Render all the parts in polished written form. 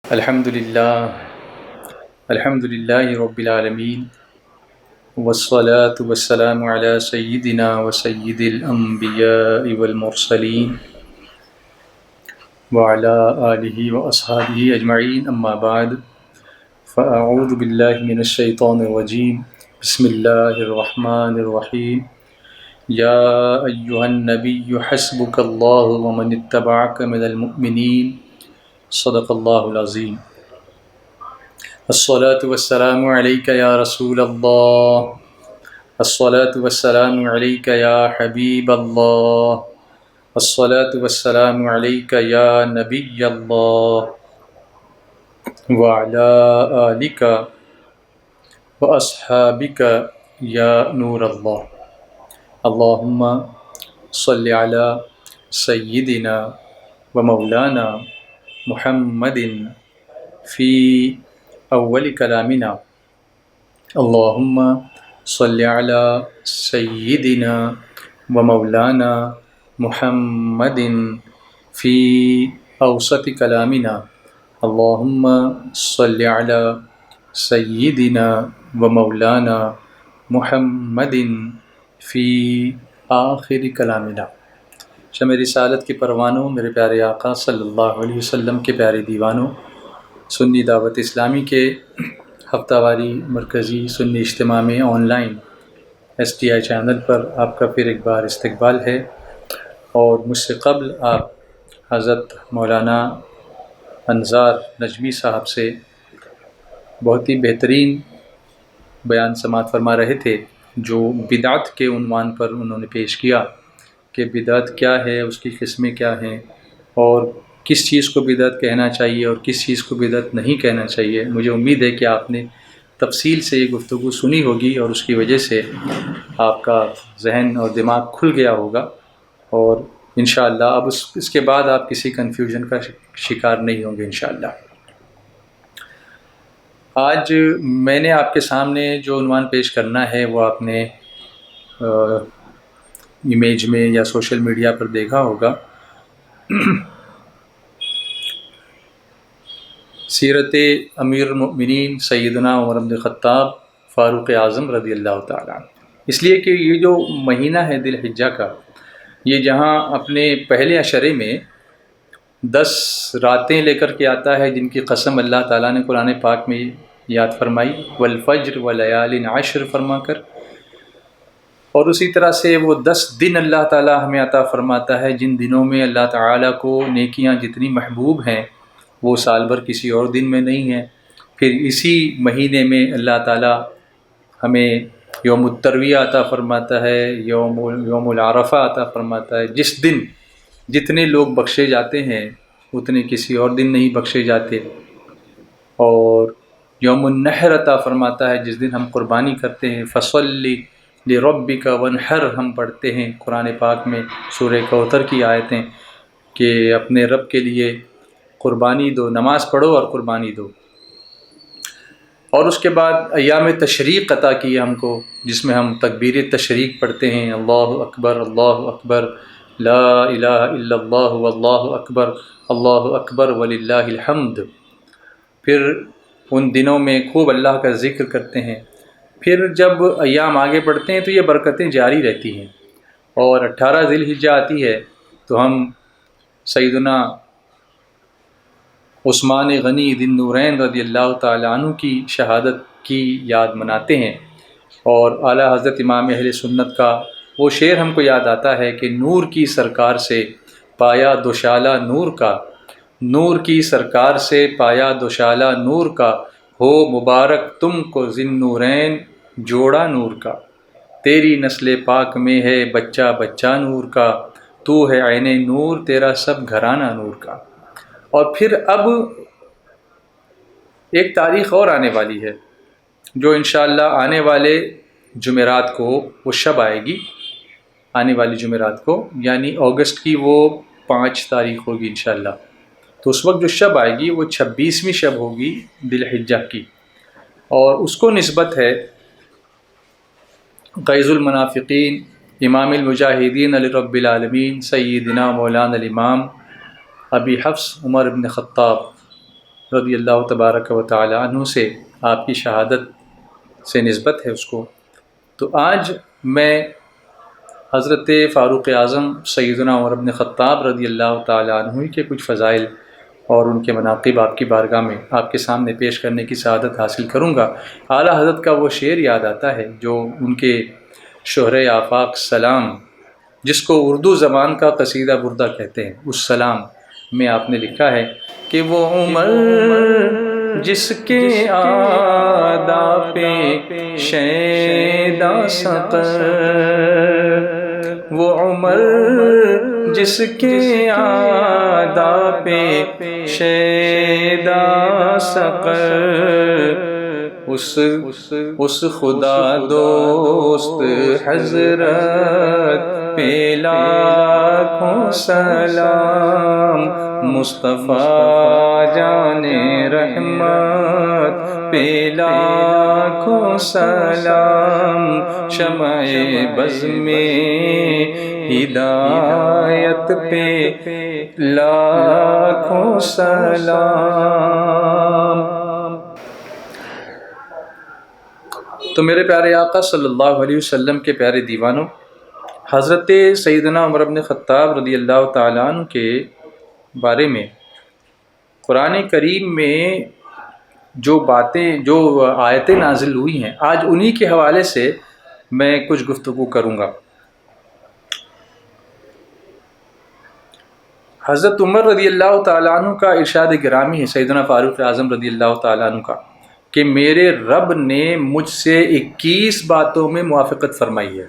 الحمد للہ رب العالمین والصلاة والسلام علی سیدنا و سید الانبیاء والمرسلین وعلی آلہ و اصحابہ اجمعین اما بعد فاعوذ باللہ من الشیطان الرجیم بسم اللہ الرحمن الرحیم یا ایہا النبی حسبک اللہ ومن اتبعک من المؤمنین صدق اللہ العظیم الصلاة والسلام علیک یا رسول اللہ الصلاة والسلام علیک یا حبیب اللہ الصلاة والسلام علیک یا نبی اللہ وعلی آلک واصحابک یا نور اللہ اللہم صلی علی سیدنا و مولانا محمد فی اول کلامنا اللہم صلی علی سیدنا و مولانا محمد فی اوسط کلامنا اللہم صلی علی سیدنا و مولانا محمد فی آخر کلامنا۔ شمع رسالت کے پروانوں، میرے پیارے آقا صلی اللہ علیہ وسلم کے پیارے دیوانوں، سنی دعوت اسلامی کے ہفتہ واری مرکزی سنی اجتماع میں آن لائن STI چینل پر آپ کا پھر ایک بار استقبال ہے، اور مجھ سے قبل آپ حضرت مولانا انظار نجمی صاحب سے بہت ہی بہترین بیان سماعت فرما رہے تھے، جو بدعت کے عنوان پر انہوں نے پیش کیا کہ بدعت کیا ہے، اس کی قسمیں کیا ہیں، اور کس چیز کو بدعت کہنا چاہیے اور کس چیز کو بدعت نہیں کہنا چاہیے۔ مجھے امید ہے کہ آپ نے تفصیل سے یہ گفتگو سنی ہوگی اور اس کی وجہ سے آپ کا ذہن اور دماغ کھل گیا ہوگا، اور انشاءاللہ اب اس کے بعد آپ کسی کنفیوژن کا شکار نہیں ہوں گے انشاءاللہ۔ آج میں نے آپ کے سامنے جو عنوان پیش کرنا ہے وہ آپ نے امیج میں یا سوشل میڈیا پر دیکھا ہوگا۔ سیرت امیر المؤمنین سیدنا عمر بن الخطاب فاروق اعظم رضی اللہ تعالیٰ عنہ۔ اس لیے کہ یہ جو مہینہ ہے ذی الحجہ کا، یہ جہاں اپنے پہلے عشرے میں 10 راتیں لے کر کے آتا ہے، جن کی قسم اللہ تعالیٰ نے قرآن پاک میں یاد فرمائی، والفجر ولیال عشر فرما کر، اور اسی طرح سے وہ 10 دن اللہ تعالیٰ ہمیں عطا فرماتا ہے، جن دنوں میں اللہ تعالیٰ کو نیکیاں جتنی محبوب ہیں وہ سال بھر کسی اور دن میں نہیں ہیں۔ پھر اسی مہینے میں اللہ تعالیٰ ہمیں یوم الترویہ عطا فرماتا ہے، یوم العرفہ عطا فرماتا ہے، جس دن جتنے لوگ بخشے جاتے ہیں اتنے کسی اور دن نہیں بخشے جاتے، اور یوم النحر عطا فرماتا ہے، جس دن ہم قربانی کرتے ہیں، فصلی لربک وانحر ہم پڑھتے ہیں قرآن پاک میں سورہ کوثر کی آیتیں کہ اپنے رب کے لیے قربانی دو، نماز پڑھو اور قربانی دو۔ اور اس کے بعد ایام تشریق عطا کی ہم کو، جس میں ہم تکبیر تشریق پڑھتے ہیں، اللہ اکبر لا الہ الا اللہ واللہ اکبر وللہ الحمد۔ پھر ان دنوں میں خوب اللہ کا ذکر کرتے ہیں۔ پھر جب ایام آگے بڑھتے ہیں تو یہ برکتیں جاری رہتی ہیں، اور 18 ذی الحجہ آتی ہے تو ہم سیدنا عثمان غنی ذی النورین رضی اللہ تعالیٰ عنہ کی شہادت کی یاد مناتے ہیں، اور اعلیٰ حضرت امام اہل سنت کا وہ شعر ہم کو یاد آتا ہے کہ نور کی سرکار سے پایا دوشالہ نور کا، نور کی سرکار سے پایا دوشالہ نور کا، ہو مبارک تم کو ذی النورین جوڑا نور کا، تیری نسل پاک میں ہے بچہ بچہ نور کا، تو ہے عین نور تیرا سب گھرانہ نور کا۔ اور پھر اب ایک تاریخ اور آنے والی ہے، جو انشاءاللہ آنے والے جمعرات کو وہ شب آئے گی، آنے والی جمعرات کو، یعنی اگست کی وہ 5 تاریخ ہوگی انشاءاللہ۔ تو اس وقت جو شب آئے گی وہ 26ویں شب ہوگی ذی الحجہ کی، اور اس کو نسبت ہے غیظ المنافقین امام المجاہدین علی رب العالمین سیدنا مولانا الامام ابی حفص عمر بن خطاب رضی اللہ تبارک و تعالی عنہ سے آپ کی شہادت سے نسبت ہے اس کو، تو آج میں حضرت فاروق اعظم سیدنا عمر بن خطاب رضی اللہ تعالی عنہ کے کچھ فضائل اور ان کے مناقب آپ کی بارگاہ میں آپ کے سامنے پیش کرنے کی سعادت حاصل کروں گا۔ اعلیٰ حضرت کا وہ شعر یاد آتا ہے جو ان کے شہرِ آفاق سلام، جس کو اردو زبان کا قصیدہ بردہ کہتے ہیں، اس سلام میں آپ نے لکھا ہے کہ وہ عمر جس کے آدا پہ شیدا سقر، وہ عمر جس کے آدا پہ شیدا سقر، اس خدا دوست حضرت پہ لاکھوں سلام، مصطفیٰ جان رحمت پہ لاکھوں سلام، شمع بز میں ہدایت پہ لاکھوں سلام۔ تو میرے پیارے آقا صلی اللہ علیہ وسلم کے پیارے دیوانوں، حضرت سیدنا عمر بن خطاب رضی اللہ تعالیٰ عنہ کے بارے میں قرآن کریم میں جو آیتیں نازل ہوئی ہیں، آج انہی کے حوالے سے میں کچھ گفتگو کروں گا۔ حضرت عمر رضی اللہ تعالیٰ عنہ کا ارشاد گرامی ہے سیدنا فاروق اعظم رضی اللہ تعالیٰ عنہ کا کہ میرے رب نے مجھ سے 21 باتوں میں موافقت فرمائی ہے،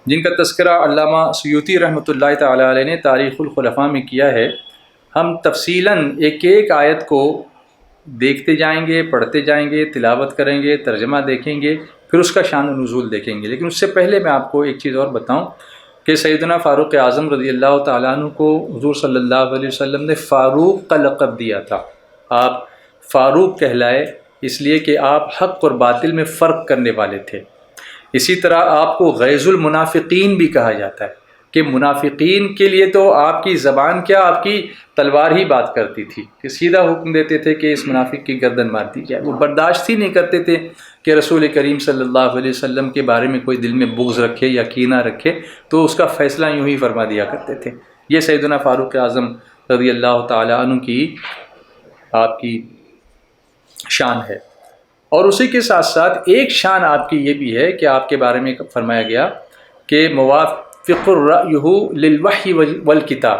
جن کا تذکرہ علامہ سیوطی رحمۃ اللہ تعالیٰ علیہ نے تاریخ الخلفاء میں کیا ہے۔ ہم تفصیلاً ایک ایک آیت کو دیکھتے جائیں گے، پڑھتے جائیں گے، تلاوت کریں گے، ترجمہ دیکھیں گے، پھر اس کا شان و نزول دیکھیں گے۔ لیکن اس سے پہلے میں آپ کو ایک چیز اور بتاؤں کہ سیدنا فاروق اعظم رضی اللہ تعالیٰ عنہ کو حضور صلی اللہ علیہ وسلم نے فاروق کا لقب دیا تھا۔ آپ فاروق کہلائے اس لیے کہ آپ حق اور باطل میں فرق کرنے والے تھے۔ اسی طرح آپ کو غیظ المنافقین بھی کہا جاتا ہے کہ منافقین کے لیے تو آپ کی زبان کیا، آپ کی تلوار ہی بات کرتی تھی کہ سیدھا حکم دیتے تھے کہ اس منافق کی گردن مار دی جائے۔ وہ برداشت ہی نہیں کرتے تھے کہ رسول کریم صلی اللہ علیہ وسلم کے بارے میں کوئی دل میں بغض رکھے یا کینہ رکھے، تو اس کا فیصلہ یوں ہی فرما دیا کرتے تھے۔ یہ سیدنا فاروق اعظم رضی اللہ تعالیٰ عنہ کی آپ کی شان ہے۔ اور اسی کے ساتھ ساتھ ایک شان آپ کی یہ بھی ہے کہ آپ کے بارے میں فرمایا گیا کہ موافق الرأیہ للوحی والکتاب،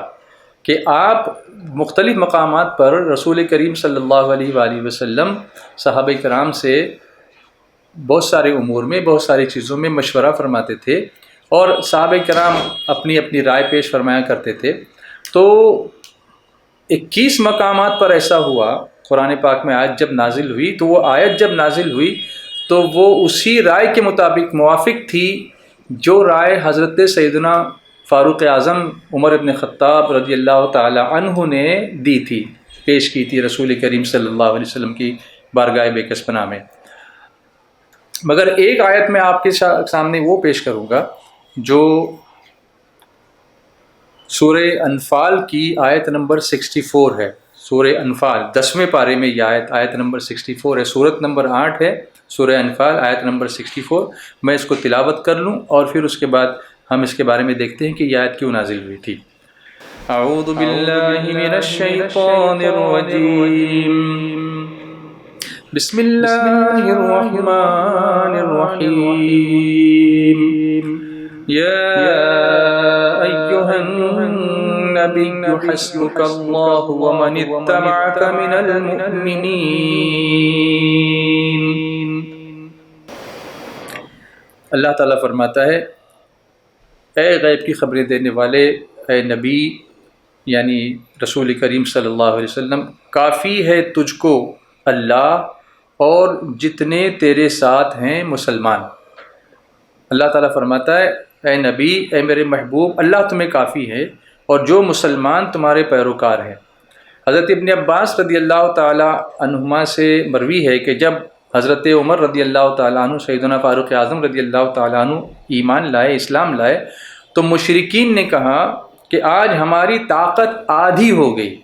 کہ آپ مختلف مقامات پر رسول کریم صلی اللہ علیہ وآلہ وسلم صحابہ کرام سے بہت سارے امور میں، بہت ساری چیزوں میں مشورہ فرماتے تھے، اور صحابہ کرام اپنی اپنی رائے پیش فرمایا کرتے تھے۔ تو 21 مقامات پر ایسا ہوا، قرآن پاک میں آیت جب نازل ہوئی تو وہ آیت جب نازل ہوئی تو وہ اسی رائے کے مطابق موافق تھی جو رائے حضرت سیدنا فاروق اعظم عمر بن خطاب رضی اللہ تعالی عنہ نے دی تھی، پیش کی تھی رسول کریم صلی اللہ علیہ وسلم کی بارگاہ بے کس پناہ میں۔ مگر ایک آیت میں آپ کے سامنے وہ پیش کروں گا جو سورہ انفال کی آیت نمبر 64 ہے۔ سورہ انفال 10ویں پارے میں یہ آیت نمبر 64 ہے، سورت نمبر 8 ہے، سورہ انفال آیت نمبر 64۔ میں اس کو تلاوت کر لوں اور پھر اس کے بعد ہم اس کے بارے میں دیکھتے ہیں کہ یہ آیت کیوں نازل ہوئی تھی۔ اعوذ باللہ من الشیطان الرجیم، بسم اللہ الرحمن الرحیم، یا ایہا النبی حسبک اللہ ومن اتبعک من المؤمنین۔ اللہ تعالیٰ فرماتا ہے، اے غیب کی خبریں دینے والے، اے نبی یعنی رسول کریم صلی اللہ علیہ وسلم، کافی ہے تجھ کو اللہ اور جتنے تیرے ساتھ ہیں مسلمان۔ اللہ تعالیٰ فرماتا ہے، اے نبی، اے میرے محبوب، اللہ تمہیں کافی ہے اور جو مسلمان تمہارے پیروکار ہیں۔ حضرت ابن عباس رضی اللہ تعالیٰ عنہما سے مروی ہے کہ جب حضرت عمر رضی اللہ تعالیٰ عنہ سیدنا فاروق اعظم رضی اللہ تعالیٰ عنہ ایمان لائے، اسلام لائے، تو مشرکین نے کہا کہ آج ہماری طاقت آدھی ہو گئی،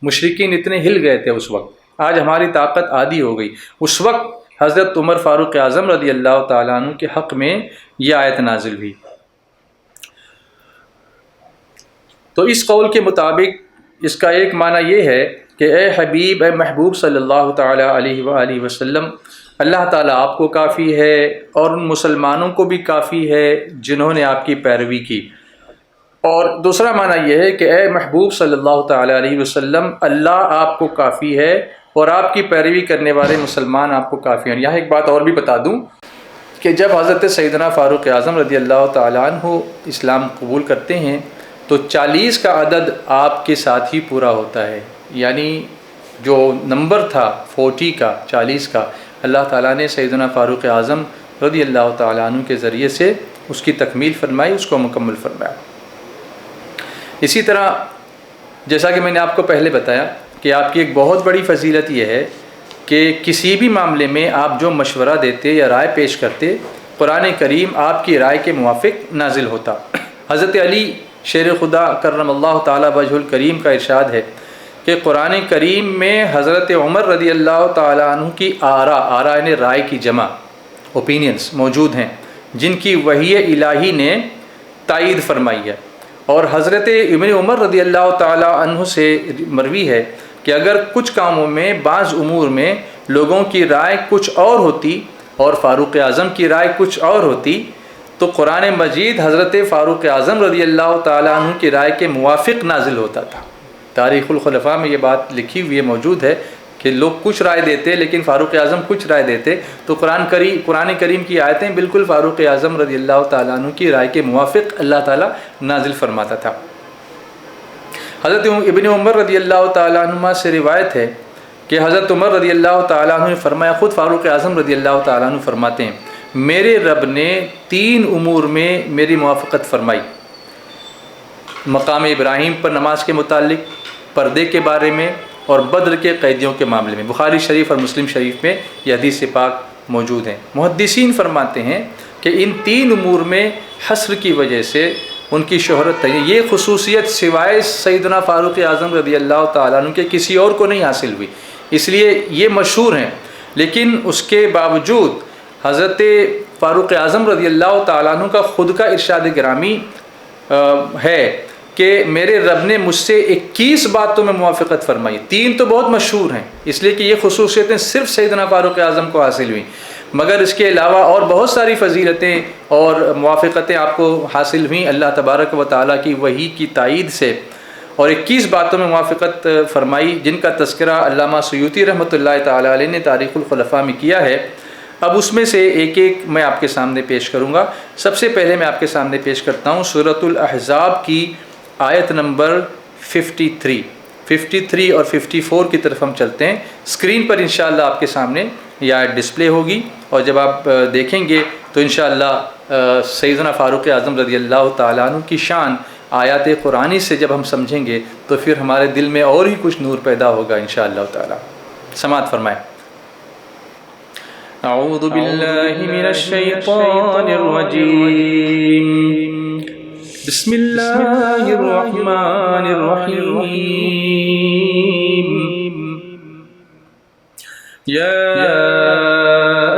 مشرکین اتنے ہل گئے تھے اس وقت، آج ہماری طاقت آدھی ہو گئی۔ اس وقت حضرت عمر فاروق اعظم رضی اللہ تعالیٰ عنہ کے حق میں یہ آیت نازل ہوئی۔ تو اس قول کے مطابق اس کا ایک معنی یہ ہے کہ اے حبیب، اے محبوب صلی اللہ تعالیٰ علیہ وآلہ وسلم، اللہ تعالیٰ آپ کو کافی ہے اور ان مسلمانوں کو بھی کافی ہے جنہوں نے آپ کی پیروی کی۔ اور دوسرا معنی یہ ہے کہ اے محبوب صلی اللہ تعالیٰ علیہ وسلم، اللہ آپ کو کافی ہے اور آپ کی پیروی کرنے والے مسلمان آپ کو کافی ہیں۔ یہاں ایک بات اور بھی بتا دوں کہ جب حضرت سیدنا فاروق اعظم رضی اللہ تعالیٰ عنہ اسلام قبول کرتے ہیں تو 40 کا عدد آپ کے ساتھ ہی پورا ہوتا ہے، یعنی جو نمبر تھا 40 کا، 40 کا، اللہ تعالیٰ نے سیدنا فاروق اعظم رضی اللہ تعالیٰ عنہ کے ذریعے سے اس کی تکمیل فرمائی، اس کو مکمل فرمایا۔ اسی طرح جیسا کہ میں نے آپ کو پہلے بتایا کہ آپ کی ایک بہت بڑی فضیلت یہ ہے کہ کسی بھی معاملے میں آپ جو مشورہ دیتے یا رائے پیش کرتے، قرآن کریم آپ کی رائے کے موافق نازل ہوتا۔ حضرت علی شیر خدا کرم اللہ تعالیٰ وجہ الکریم کا ارشاد ہے کہ قرآن کریم میں حضرت عمر رضی اللہ تعالیٰ عنہ کی آراء یعنی رائے کی جمع، اوپینینز موجود ہیں جن کی وحی الہی نے تائید فرمائی ہے۔ اور حضرت ابن عمر رضی اللہ تعالیٰ عنہ سے مروی ہے کہ اگر کچھ کاموں میں، بعض امور میں لوگوں کی رائے کچھ اور ہوتی اور فاروق اعظم کی رائے کچھ اور ہوتی تو قرآن مجید حضرت فاروق اعظم رضی اللہ تعالیٰ عنہ کی رائے کے موافق نازل ہوتا تھا۔ تاریخ الخلفاء میں یہ بات لکھی ہوئی موجود ہے کہ لوگ کچھ رائے دیتے لیکن فاروق اعظم کچھ رائے دیتے تو قرآن کریم کی آیتیں بالکل فاروق اعظم رضی اللہ تعالیٰ عنہ کی رائے کے موافق اللہ تعالیٰ نازل فرماتا تھا۔ حضرت ابن عمر رضی اللہ تعالیٰ عنہ سے روایت ہے کہ حضرت عمر رضی اللہ تعالیٰ عنہ نے فرمایا، خود فاروق اعظم رضی اللہ تعالیٰ عنہ فرماتے ہیں، میرے رب نے 3 امور میں میری موافقت فرمائی، مقام ابراہیم پر نماز کے متعلق، پردے کے بارے میں، اور بدر کے قیدیوں کے معاملے میں۔ بخاری شریف اور مسلم شریف میں یہ حدیث پاک موجود ہیں۔ محدثین فرماتے ہیں کہ ان 3 امور میں حصر کی وجہ سے ان کی شہرت ہے، یہ خصوصیت سوائے سیدنا فاروق اعظم رضی اللہ تعالیٰ عنہ کے کسی اور کو نہیں حاصل ہوئی، اس لیے یہ مشہور ہیں۔ لیکن اس کے باوجود حضرت فاروق اعظم رضی اللہ تعالیٰ عنہ کا خود کا ارشاد گرامی ہے کہ میرے رب نے مجھ سے 21 باتوں میں موافقت فرمائی۔ 3 تو بہت مشہور ہیں اس لیے کہ یہ خصوصیتیں صرف سیدنا فاروق اعظم کو حاصل ہوئیں، مگر اس کے علاوہ اور بہت ساری فضیلتیں اور موافقتیں آپ کو حاصل ہوئیں اللہ تبارک و تعالیٰ کی وحی کی تائید سے، اور 21 باتوں میں موافقت فرمائی جن کا تذکرہ علامہ سیوطی رحمۃ اللہ تعالیٰ علیہ نے تاریخ الخلفاء میں کیا ہے۔ اب اس میں سے ایک ایک میں آپ کے سامنے پیش کروں گا۔ سب سے پہلے میں آپ کے سامنے پیش کرتا ہوں سورۃ الاحزاب کی آیت نمبر 53 اور 54 کی طرف ہم چلتے ہیں۔ اسکرین پر انشاءاللہ آپ کے سامنے یہ آیت ڈسپلے ہوگی، اور جب آپ دیکھیں گے تو انشاءاللہ سیدنا فاروق اعظم رضی اللہ تعالیٰ عنہ کی شان آیات قرآنی سے جب ہم سمجھیں گے تو پھر ہمارے دل میں اور ہی کچھ نور پیدا ہوگا انشاءاللہ تعالیٰ۔ سماعت فرمائیں۔ اعوذ باللہ من الشیطان الرجیم، بسم اللہ الرحمن الرحیم، یا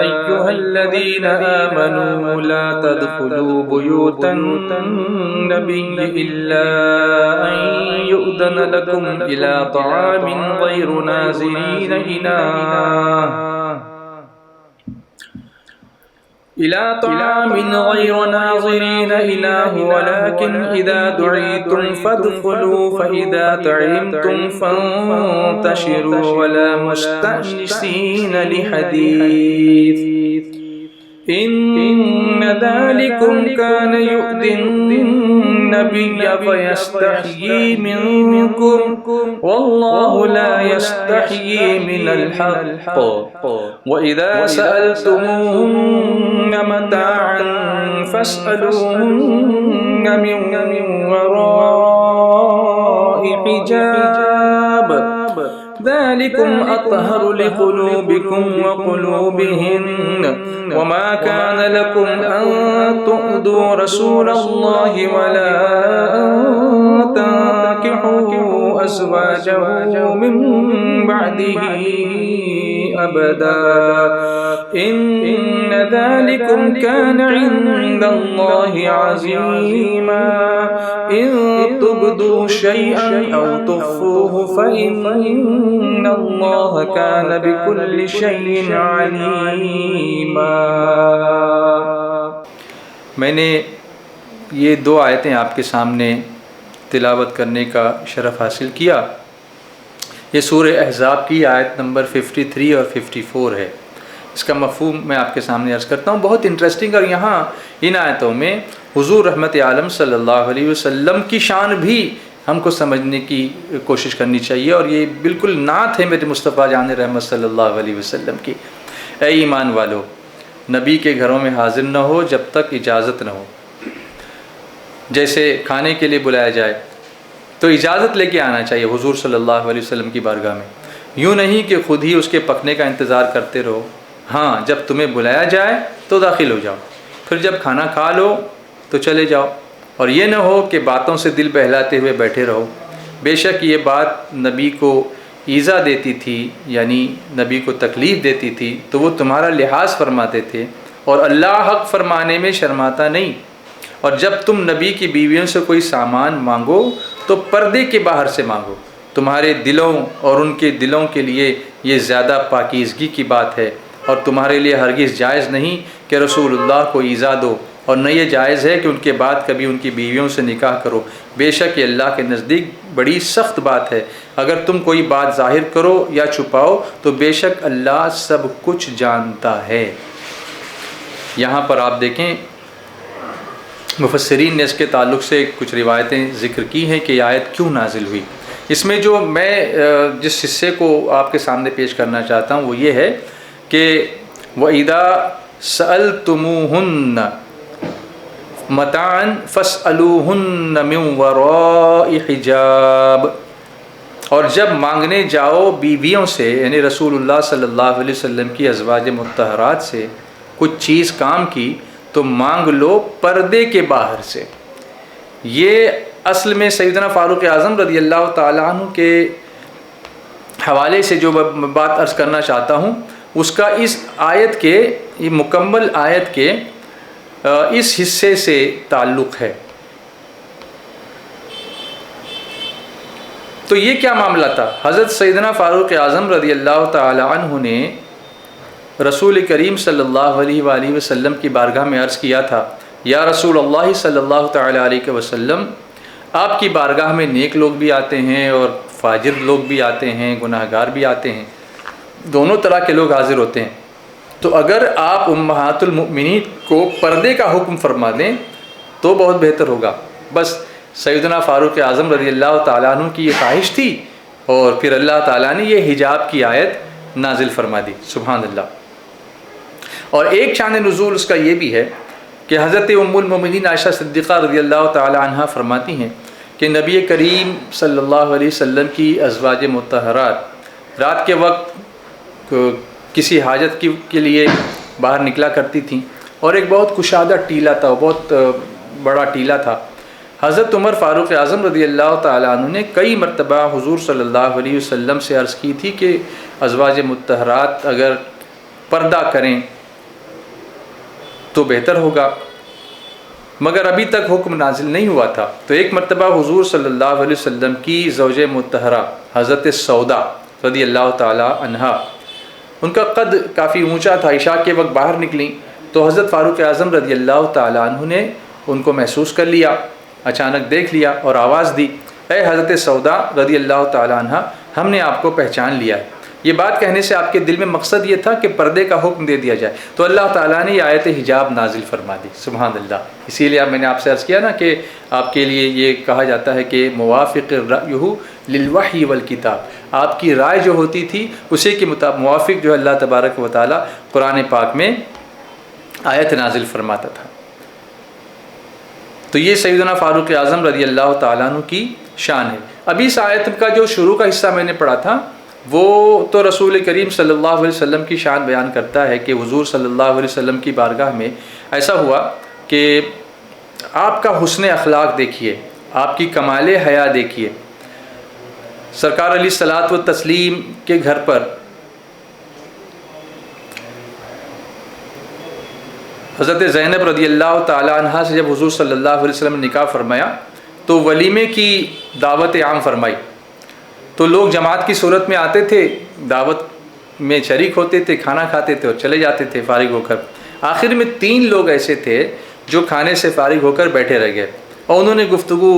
ایہا الذین آمنوا لا تدخلوا بیوت النبی الا ان یؤذن لکم الی طعام غیر ناظرین إناه ولكن إذا دعيتم فادخلوا فإذا طعمتم فانتشروا ولا مستأنسين لحديث إن ذلكم كان يؤذي النبي فيستحيي منكم والله لا يستحيي من الحق وإذا سألتموهن متاعا فاسألوهن من وراء حجاب ذلكم أطهر لقلوبكم وقلوبهن وما كان لكم أن تؤذوا رسول الله ولا أن تنكحوا أزواجه من بعده أبدا إن ذلكم كان عند الله عظيما إن تبدوا شيئا أو تخفوه فإن الله كان بكل شيء عليما۔ میں نے یہ 2 آیتیں آپ کے سامنے تلاوت کرنے کا شرف حاصل کیا۔ یہ سورہ احزاب کی آیت نمبر 53 اور 54 ہے۔ اس کا مفہوم میں آپ کے سامنے عرض کرتا ہوں، بہت انٹرسٹنگ۔ اور یہاں ان آیتوں میں حضور رحمت عالم صلی اللہ علیہ وسلم کی شان بھی ہم کو سمجھنے کی کوشش کرنی چاہیے، اور یہ بالکل نعت ہے میرے مصطفیٰ جان رحمت صلی اللہ علیہ وسلم کی۔ اے ایمان والو، نبی کے گھروں میں حاضر نہ ہو جب تک اجازت نہ ہو۔ جیسے کھانے کے لیے بلایا جائے تو اجازت لے کے آنا چاہیے حضور صلی اللہ علیہ وسلم کی بارگاہ میں، یوں نہیں کہ خود ہی اس کے پکنے کا انتظار کرتے رہو۔ ہاں، جب تمہیں بلایا جائے تو داخل ہو جاؤ، پھر جب کھانا کھا لو تو چلے جاؤ، اور یہ نہ ہو کہ باتوں سے دل بہلاتے ہوئے بیٹھے رہو۔ بے شک یہ بات نبی کو ایذا دیتی تھی، یعنی نبی کو تکلیف دیتی تھی، تو وہ تمہارا لحاظ فرماتے تھے، اور اللہ حق فرمانے میں شرماتا نہیں۔ اور جب تم نبی کی بیویوں سے کوئی سامان مانگو تو پردے کے باہر سے مانگو، تمہارے دلوں اور ان کے دلوں کے لیے یہ زیادہ پاکیزگی کی بات ہے، اور تمہارے لیے ہرگز جائز نہیں کہ رسول اللہ کو ایذا دو، اور نہ یہ جائز ہے کہ ان کے بعد کبھی ان کی بیویوں سے نکاح کرو، بے شک یہ اللہ کے نزدیک بڑی سخت بات ہے۔ اگر تم کوئی بات ظاہر کرو یا چھپاؤ تو بے شک اللہ سب کچھ جانتا ہے۔ یہاں پر آپ دیکھیں مفسرین نے اس کے تعلق سے کچھ روایتیں ذکر کی ہیں کہ یہ آیت کیوں نازل ہوئی۔ اس میں جو میں جس حصے کو آپ کے سامنے پیش کرنا چاہتا ہوں وہ یہ ہے کہ وَإِذَا سَأَلْتُمُوهُنَّ مَتَاعًا فَاسْأَلُوهُنَّ مِنْ وَرَاءِ حِجَابٍ، اور جب مانگنے جاؤ بیویوں سے، یعنی رسول اللہ صلی اللہ علیہ وسلم کی ازواج مطہرات سے کچھ چیز کام کی تو مانگ لو پردے کے باہر سے۔ یہ اصل میں سیدنا فاروق اعظم رضی اللہ تعالیٰ عنہ کے حوالے سے جو بات عرض کرنا چاہتا ہوں اس کا اس آیت کے، یہ مکمل آیت کے اس حصے سے تعلق ہے۔ تو یہ کیا معاملہ تھا؟ حضرت سیدنا فاروق اعظم رضی اللہ تعالیٰ عنہ نے رسول کریم صلی اللہ علیہ وآلہ وسلم کی بارگاہ میں عرض کیا تھا، یا رسول اللہ صلی اللہ تعالیٰ علیہ وسلم، آپ کی بارگاہ میں نیک لوگ بھی آتے ہیں اور فاجر لوگ بھی آتے ہیں، گناہ گار بھی آتے ہیں، دونوں طرح کے لوگ حاضر ہوتے ہیں، تو اگر آپ امہات المؤمنین کو پردے کا حکم فرما دیں تو بہت بہتر ہوگا۔ بس سیدنا فاروق اعظم رضی اللہ تعالیٰ عنہ کی یہ خواہش تھی، اور پھر اللہ تعالیٰ نے یہ حجاب کی آیت نازل فرما دی۔ سبحان اللہ۔ اور ایک شان نزول اس کا یہ بھی ہے کہ حضرت ام المؤمنین عائشہ صدیقہ رضی اللہ تعالی عنہا فرماتی ہیں کہ نبی کریم صلی اللہ علیہ وسلم کی ازواج مطہرات رات کے وقت کسی حاجت کے لیے باہر نکلا کرتی تھیں، اور ایک بہت کشادہ ٹیلا تھا، بہت بڑا ٹیلا تھا۔ حضرت عمر فاروق اعظم رضی اللہ تعالیٰ عنہ نے کئی مرتبہ حضور صلی اللہ علیہ وسلم سے عرض کی تھی کہ ازواج مطہرات اگر پردہ کریں تو بہتر ہوگا، مگر ابھی تک حکم نازل نہیں ہوا تھا۔ تو ایک مرتبہ حضور صلی اللہ علیہ وسلم کی زوج مطہرہ حضرت سودا رضی اللہ تعالی عنہا، ان کا قد کافی اونچا تھا، عشاء کے وقت باہر نکلیں تو حضرت فاروق اعظم رضی اللہ تعالی عنہ نے ان کو محسوس کر لیا، اچانک دیکھ لیا اور آواز دی، اے حضرت سودا رضی اللہ تعالی عنہا، ہم نے آپ کو پہچان لیا ہے۔ یہ بات کہنے سے آپ کے دل میں مقصد یہ تھا کہ پردے کا حکم دے دیا جائے، تو اللہ تعالیٰ نے یہ آیت حجاب نازل فرما دی۔ سبحان اللہ۔ اسی لیے میں نے آپ سے عرض کیا نا کہ آپ کے لیے یہ کہا جاتا ہے کہ موافق رأیہ للوحی والکتاب، آپ کی رائے جو ہوتی تھی اسی کے موافق جو اللہ تبارک و تعالیٰ قرآن پاک میں آیت نازل فرماتا تھا۔ تو یہ سیدنا فاروق اعظم رضی اللہ تعالیٰ عنہ کی شان ہے۔ ابھی اس آیت کا جو شروع کا حصہ میں نے پڑھا تھا وہ تو رسول کریم صلی اللہ علیہ وسلم کی شان بیان کرتا ہے کہ حضور صلی اللہ علیہ وسلم کی بارگاہ میں ایسا ہوا کہ آپ کا حسن اخلاق دیکھیے، آپ کی کمال حیا دیکھیے، سرکار علیہ الصلاۃ والتسلیم کے گھر پر حضرت زینب رضی اللہ تعالی عنہ سے جب حضور صلی اللہ علیہ وسلم نے نکاح فرمایا تو ولیمے کی دعوت عام فرمائی، تو لوگ جماعت کی صورت میں آتے تھے، دعوت میں شریک ہوتے تھے، کھانا کھاتے تھے اور چلے جاتے تھے فارغ ہو کر۔ آخر میں 3 لوگ ایسے تھے جو کھانے سے فارغ ہو کر بیٹھے رہ گئے اور انہوں نے گفتگو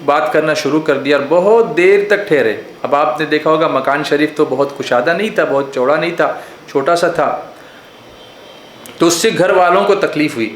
بات کرنا شروع کر دیا اور بہت دیر تک ٹھہرے۔ اب آپ نے دیکھا ہوگا مکان شریف تو بہت کشادہ نہیں تھا، بہت چوڑا نہیں تھا، چھوٹا سا تھا، تو اس سے گھر والوں کو تکلیف ہوئی،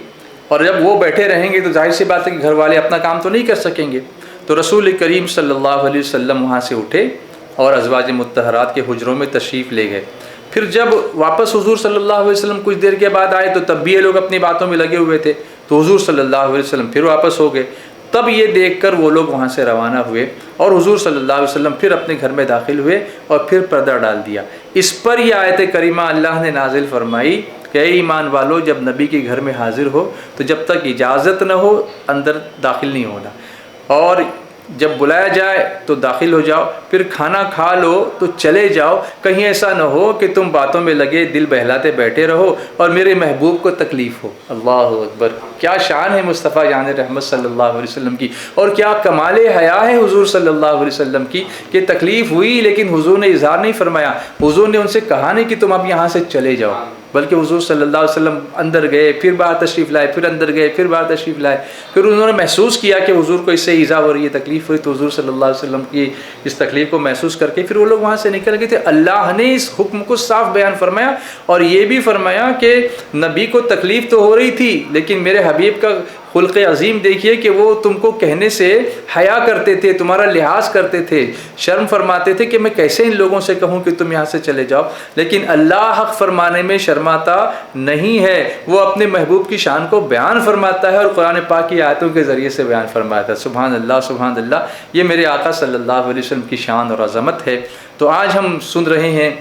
اور جب وہ بیٹھے رہیں گے تو ظاہر سی بات ہے کہ گھر والے اپنا کام تو نہیں کر سکیں گے۔ تو رسول کریم صلی اللہ علیہ وسلم وہاں سے اٹھے اور ازواج مطہرات کے حجروں میں تشریف لے گئے۔ پھر جب واپس حضور صلی اللہ علیہ وسلم کچھ دیر کے بعد آئے تو تب بھی یہ لوگ اپنی باتوں میں لگے ہوئے تھے، تو حضور صلی اللہ علیہ وسلم پھر واپس ہو گئے۔ تب یہ دیکھ کر وہ لوگ وہاں سے روانہ ہوئے اور حضور صلی اللہ علیہ وسلم پھر اپنے گھر میں داخل ہوئے اور پھر پردہ ڈال دیا۔ اس پر یہ آیت کریمہ اللہ نے نازل فرمائی کہ اے ایمان والو، جب نبی کے گھر میں حاضر ہو تو جب تک اجازت نہ ہو اندر داخل نہیں ہونا، اور جب بلایا جائے تو داخل ہو جاؤ، پھر کھانا کھا لو تو چلے جاؤ، کہیں ایسا نہ ہو کہ تم باتوں میں لگے دل بہلاتے بیٹھے رہو اور میرے محبوب کو تکلیف ہو۔ اللہ اکبر! کیا شان ہے مصطفیٰ جان رحمت صلی اللہ علیہ وسلم کی، اور کیا کمال حیا ہے حضور صلی اللہ علیہ وسلم کی کہ تکلیف ہوئی لیکن حضور نے اظہار نہیں فرمایا، حضور نے ان سے کہا نہیں کہ تم اب یہاں سے چلے جاؤ، بلکہ حضور صلی اللہ علیہ وسلم اندر گئے، پھر باہر تشریف لائے، پھر اندر گئے، پھر باہر تشریف لائے۔ پھر انہوں نے محسوس کیا کہ حضور کو اس سے ایذا ہو رہی ہے، تکلیف ہوئی، تو حضور صلی اللہ علیہ وسلم کی اس تکلیف کو محسوس کر کے پھر وہ لوگ وہاں سے نکل گئے تھے۔ اللہ نے اس حکم کو صاف بیان فرمایا اور یہ بھی فرمایا کہ نبی کو تکلیف تو ہو رہی تھی لیکن میرے حبیب کا خلق عظیم دیکھیے کہ وہ تم کو کہنے سے حیا کرتے تھے، تمہارا لحاظ کرتے تھے، شرم فرماتے تھے کہ میں کیسے ان لوگوں سے کہوں کہ تم یہاں سے چلے جاؤ، لیکن اللہ حق فرمانے میں شرماتا نہیں ہے، وہ اپنے محبوب کی شان کو بیان فرماتا ہے اور قرآن پاک کی آیتوں کے ذریعے سے بیان فرماتا ہے۔ سبحان اللہ، سبحان اللہ، یہ میرے آقا صلی اللہ علیہ وسلم کی شان اور عظمت ہے۔ تو آج ہم سن رہے ہیں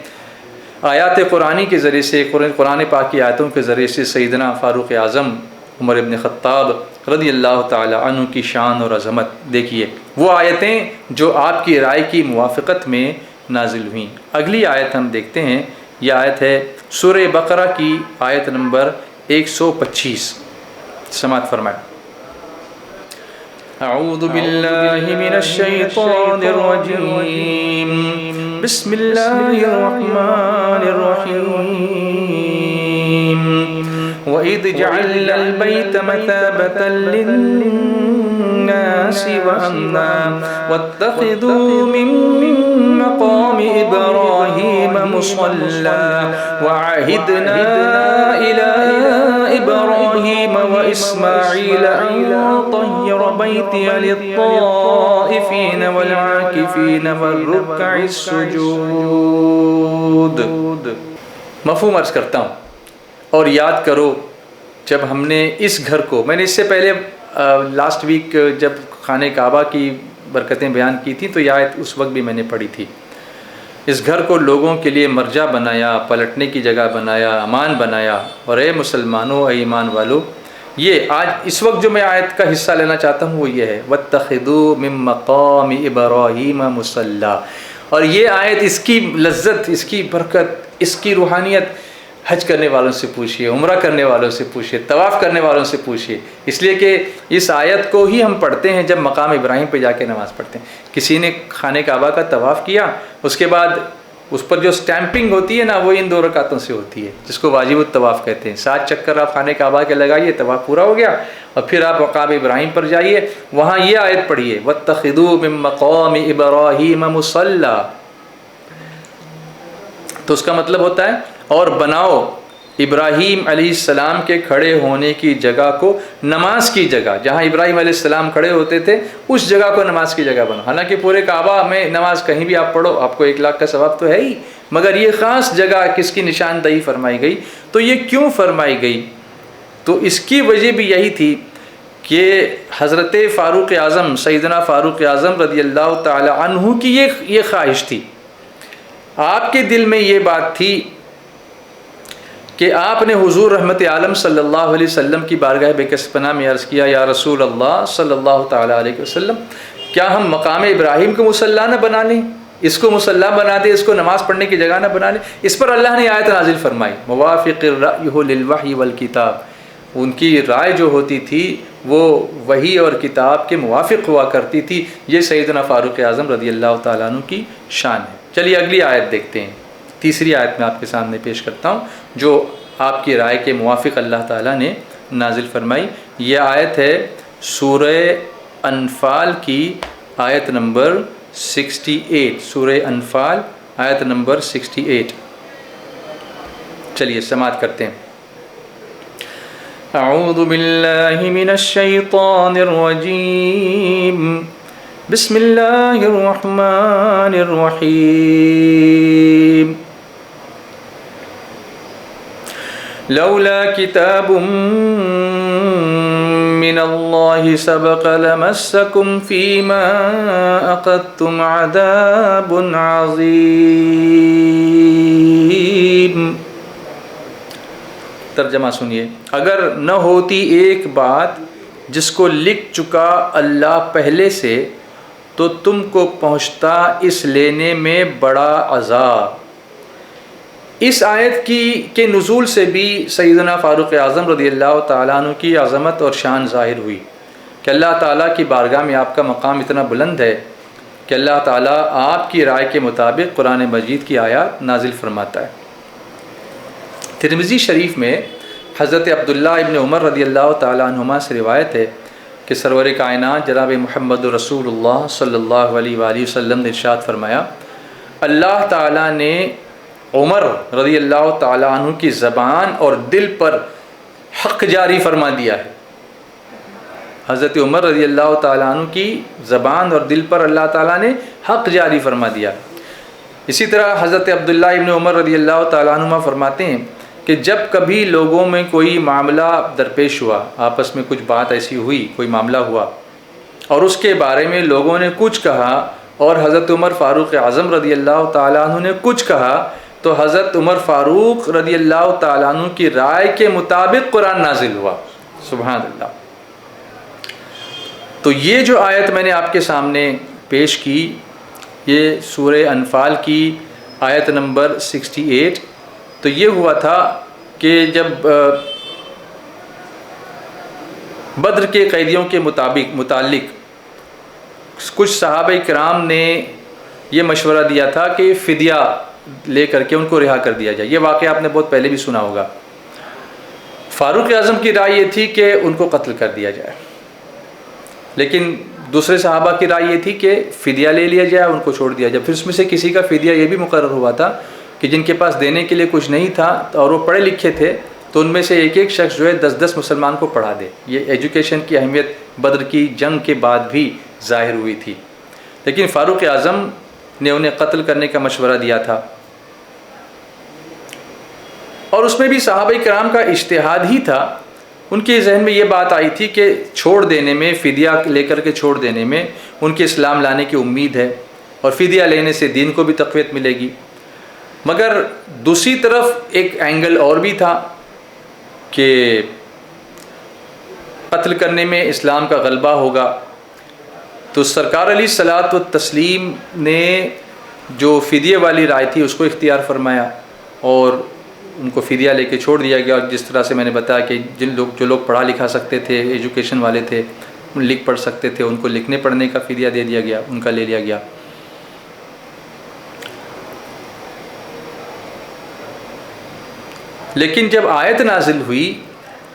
آیات قرآنی کے ذریعے سے، قرآن پاک کی آیتوں کے ذریعے سے سیدنا فاروق اعظم عمر ابن خطاب رضی اللہ تعالی عنہ کی شان اور عظمت۔ دیکھیے وہ آیتیں جو آپ کی رائے کی موافقت میں نازل ہوئیں۔ اگلی آیت ہم دیکھتے ہیں، یہ آیت ہے سورہ بقرہ کی آیت نمبر 125، سماعت فرمائیں۔ اعوذ باللہ من الشیطان الرجیم، بسم اللہ الرحمن الرحیم۔ وَإِذْ جَعَلْنَا الْبَيْتَ مَثَابَةً لِلنَّاسِ وَأَمْنًا وَاتَّخِذُوا مِن مَّقَامِ إِبْرَاهِيمَ مُصَلًّى وَعَهِدْنَا إِلَىٰ إِبْرَاهِيمَ وَإِسْمَاعِيلَ أَن طَهِّرَ بَيْتِيَ لِلطَّائِفِينَ وَالْعَاكِفِينَ وَالرُّكَّعِ السُّجُودِ۔ مفہوم عرض کرتا ہوں اور یاد کرو جب ہم نے اس گھر کو، میں نے اس سے پہلے لاسٹ ویک جب خانہ کعبہ کی برکتیں بیان کی تھیں تو یہ آیت اس وقت بھی میں نے پڑھی تھی۔ اس گھر کو لوگوں کے لیے مرجع بنایا، پلٹنے کی جگہ بنایا، امان بنایا، اور اے مسلمانوں، اے ایمان والو، یہ آج اس وقت جو میں آیت کا حصہ لینا چاہتا ہوں وہ یہ ہے وَاتَّخِذُوا مِن مَّقَامِ إِبْرَاهِيمَ مُصَلًّى، اور یہ آیت، اس کی لذت، اس کی برکت، اس کی روحانیت حج کرنے والوں سے پوچھیے، عمرہ کرنے والوں سے پوچھیے، طواف کرنے والوں سے پوچھیے، اس لیے کہ اس آیت کو ہی ہم پڑھتے ہیں جب مقام ابراہیم پہ جا کے نماز پڑھتے ہیں۔ کسی نے خانہ کعبہ کا طواف کیا، اس کے بعد اس پر جو سٹیمپنگ ہوتی ہے نا وہ ان 2 رکعتوں سے ہوتی ہے جس کو واجب الطواف کہتے ہیں۔ 7 چکر آپ خانہ کعبہ کے لگائیے، طواف پورا ہو گیا، اور پھر آپ مقام ابراہیم پر جائیے، وہاں یہ آیت پڑھیے وَاتَّخِذُوا مِن مَّقَامِ إِبْرَاهِيمَ مُصَلًّى، تو اس کا مطلب ہوتا ہے اور بناؤ ابراہیم علیہ السلام کے کھڑے ہونے کی جگہ کو نماز کی جگہ، جہاں ابراہیم علیہ السلام کھڑے ہوتے تھے اس جگہ کو نماز کی جگہ بناؤ۔ حالانکہ پورے کعبہ میں نماز کہیں بھی آپ پڑھو آپ کو 1 لاکھ کا ثواب تو ہے ہی، مگر یہ خاص جگہ کس کی نشاندہی فرمائی گئی؟ تو یہ کیوں فرمائی گئی؟ تو اس کی وجہ بھی یہی تھی کہ حضرت فاروق اعظم، سیدنا فاروق اعظم رضی اللہ تعالی عنہ کی یہ خواہش تھی، آپ کے دل میں یہ بات تھی کہ آپ نے حضور رحمت عالم صلی اللہ علیہ وسلم کی بارگاہ بے کس پناہ میں عرض کیا، یا رسول اللہ صلی اللہ تعالیٰ علیہ وسلم، کیا ہم مقام ابراہیم کو مصلی نہ بنا لیں؟ اس کو مصلی بنا دے، اس کو نماز پڑھنے کی جگہ نہ بنا لے، اس پر اللہ نے آیت نازل فرمائی موافق الرأی للوحی والکتاب، ان کی رائے جو ہوتی تھی وہ وحی اور کتاب کے موافق ہوا کرتی تھی۔ یہ سیدنا فاروق اعظم رضی اللہ تعالیٰ عنہ کی شان ہے۔ چلیے اگلی آیت دیکھتے ہیں، تیسری آیت میں آپ کے سامنے پیش کرتا ہوں جو آپ کی رائے کے موافق اللہ تعالیٰ نے نازل فرمائی۔ یہ آیت ہے سورہ انفال کی آیت نمبر 68، سورہ انفال آیت نمبر 68۔ چلیے سماعت کرتے ہیں۔ اعوذ باللہ من الشیطان الرجیم، بسم اللہ الرحمن الرحیم۔ لولا کتاب من اللہ سبق لمسکم فیما اخذتم عذاب عظیم۔ ترجمہ سنیے، اگر نہ ہوتی ایک بات جس کو لکھ چکا اللہ پہلے سے تو تم کو پہنچتا اس لینے میں بڑا عذاب۔ اس آیت کے نزول سے بھی سیدنا فاروق اعظم رضی اللہ تعالیٰ عنہ کی عظمت اور شان ظاہر ہوئی کہ اللہ تعالیٰ کی بارگاہ میں آپ کا مقام اتنا بلند ہے کہ اللہ تعالیٰ آپ کی رائے کے مطابق قرآن مجید کی آیات نازل فرماتا ہے۔ ترمذی شریف میں حضرت عبداللہ ابن عمر رضی اللہ تعالیٰ عنہما سے روایت ہے کہ سرور کائنات جناب محمد رسول اللہ صلی اللہ علیہ وآلہ وسلم نے ارشاد فرمایا، اللہ تعالیٰ نے عمر رضی اللہ تعالیٰ عنہ کی زبان اور دل پر حق جاری فرما دیا ہے۔ حضرت عمر رضی اللہ تعالیٰ عنہ کی زبان اور دل پر اللہ تعالیٰ نے حق جاری فرما دیا۔ اسی طرح حضرت عبداللہ ابن عمر رضی اللہ تعالیٰ عنہ فرماتے ہیں کہ جب کبھی لوگوں میں کوئی معاملہ درپیش ہوا، آپس میں کچھ بات ایسی ہوئی، کوئی معاملہ ہوا اور اس کے بارے میں لوگوں نے کچھ کہا اور حضرت عمر فاروق اعظم رضی اللہ تعالیٰ عنہ نے کچھ کہا، تو حضرت عمر فاروق رضی اللہ تعالیٰ عنہ کی رائے کے مطابق قرآن نازل ہوا۔ سبحان اللہ۔ تو یہ جو آیت میں نے آپ کے سامنے پیش کی، یہ سورہ انفال کی آیت نمبر 68۔ تو یہ ہوا تھا کہ جب بدر کے قیدیوں کے متعلق کچھ صحابہ کرام نے یہ مشورہ دیا تھا کہ فدیہ لے کر کے ان کو رہا کر دیا جائے۔ یہ واقعہ آپ نے بہت پہلے بھی سنا ہوگا۔ فاروق اعظم کی رائے یہ تھی کہ ان کو قتل کر دیا جائے، لیکن دوسرے صحابہ کی رائے یہ تھی کہ فدیہ لے لیا جائے، ان کو چھوڑ دیا جائے۔ پھر اس میں سے کسی کا فدیہ یہ بھی مقرر ہوا تھا کہ جن کے پاس دینے کے لیے کچھ نہیں تھا اور وہ پڑھے لکھے تھے تو ان میں سے ایک ایک شخص جو ہے 10 مسلمان کو پڑھا دے۔ یہ ایجوکیشن کی اہمیت بدر کی جنگ کے بعد بھی ظاہر ہوئی تھی، لیکن فاروق اعظم نے انہیں قتل کرنے کا مشورہ دیا تھا، اور اس میں بھی صحابہ کرام کا اجتہاد ہی تھا۔ ان کے ذہن میں یہ بات آئی تھی کہ چھوڑ دینے میں، فدیہ لے کر کے چھوڑ دینے میں ان کے اسلام لانے کی امید ہے، اور فدیہ لینے سے دین کو بھی تقویت ملے گی۔ مگر دوسری طرف ایک اینگل اور بھی تھا کہ قتل کرنے میں اسلام کا غلبہ ہوگا، تو سرکار علیہ الصلاۃ والتسلیم نے جو فدیہ والی رائے تھی اس کو اختیار فرمایا اور ان کو فدیہ لے کے چھوڑ دیا گیا۔ اور جس طرح سے میں نے بتایا کہ جو لوگ پڑھا لکھا سکتے تھے، ایجوکیشن والے تھے، لکھ پڑھ سکتے تھے، ان کو لکھنے پڑھنے کا فدیہ دے دیا گیا، ان کا لے لیا گیا۔ لیکن جب آیت نازل ہوئی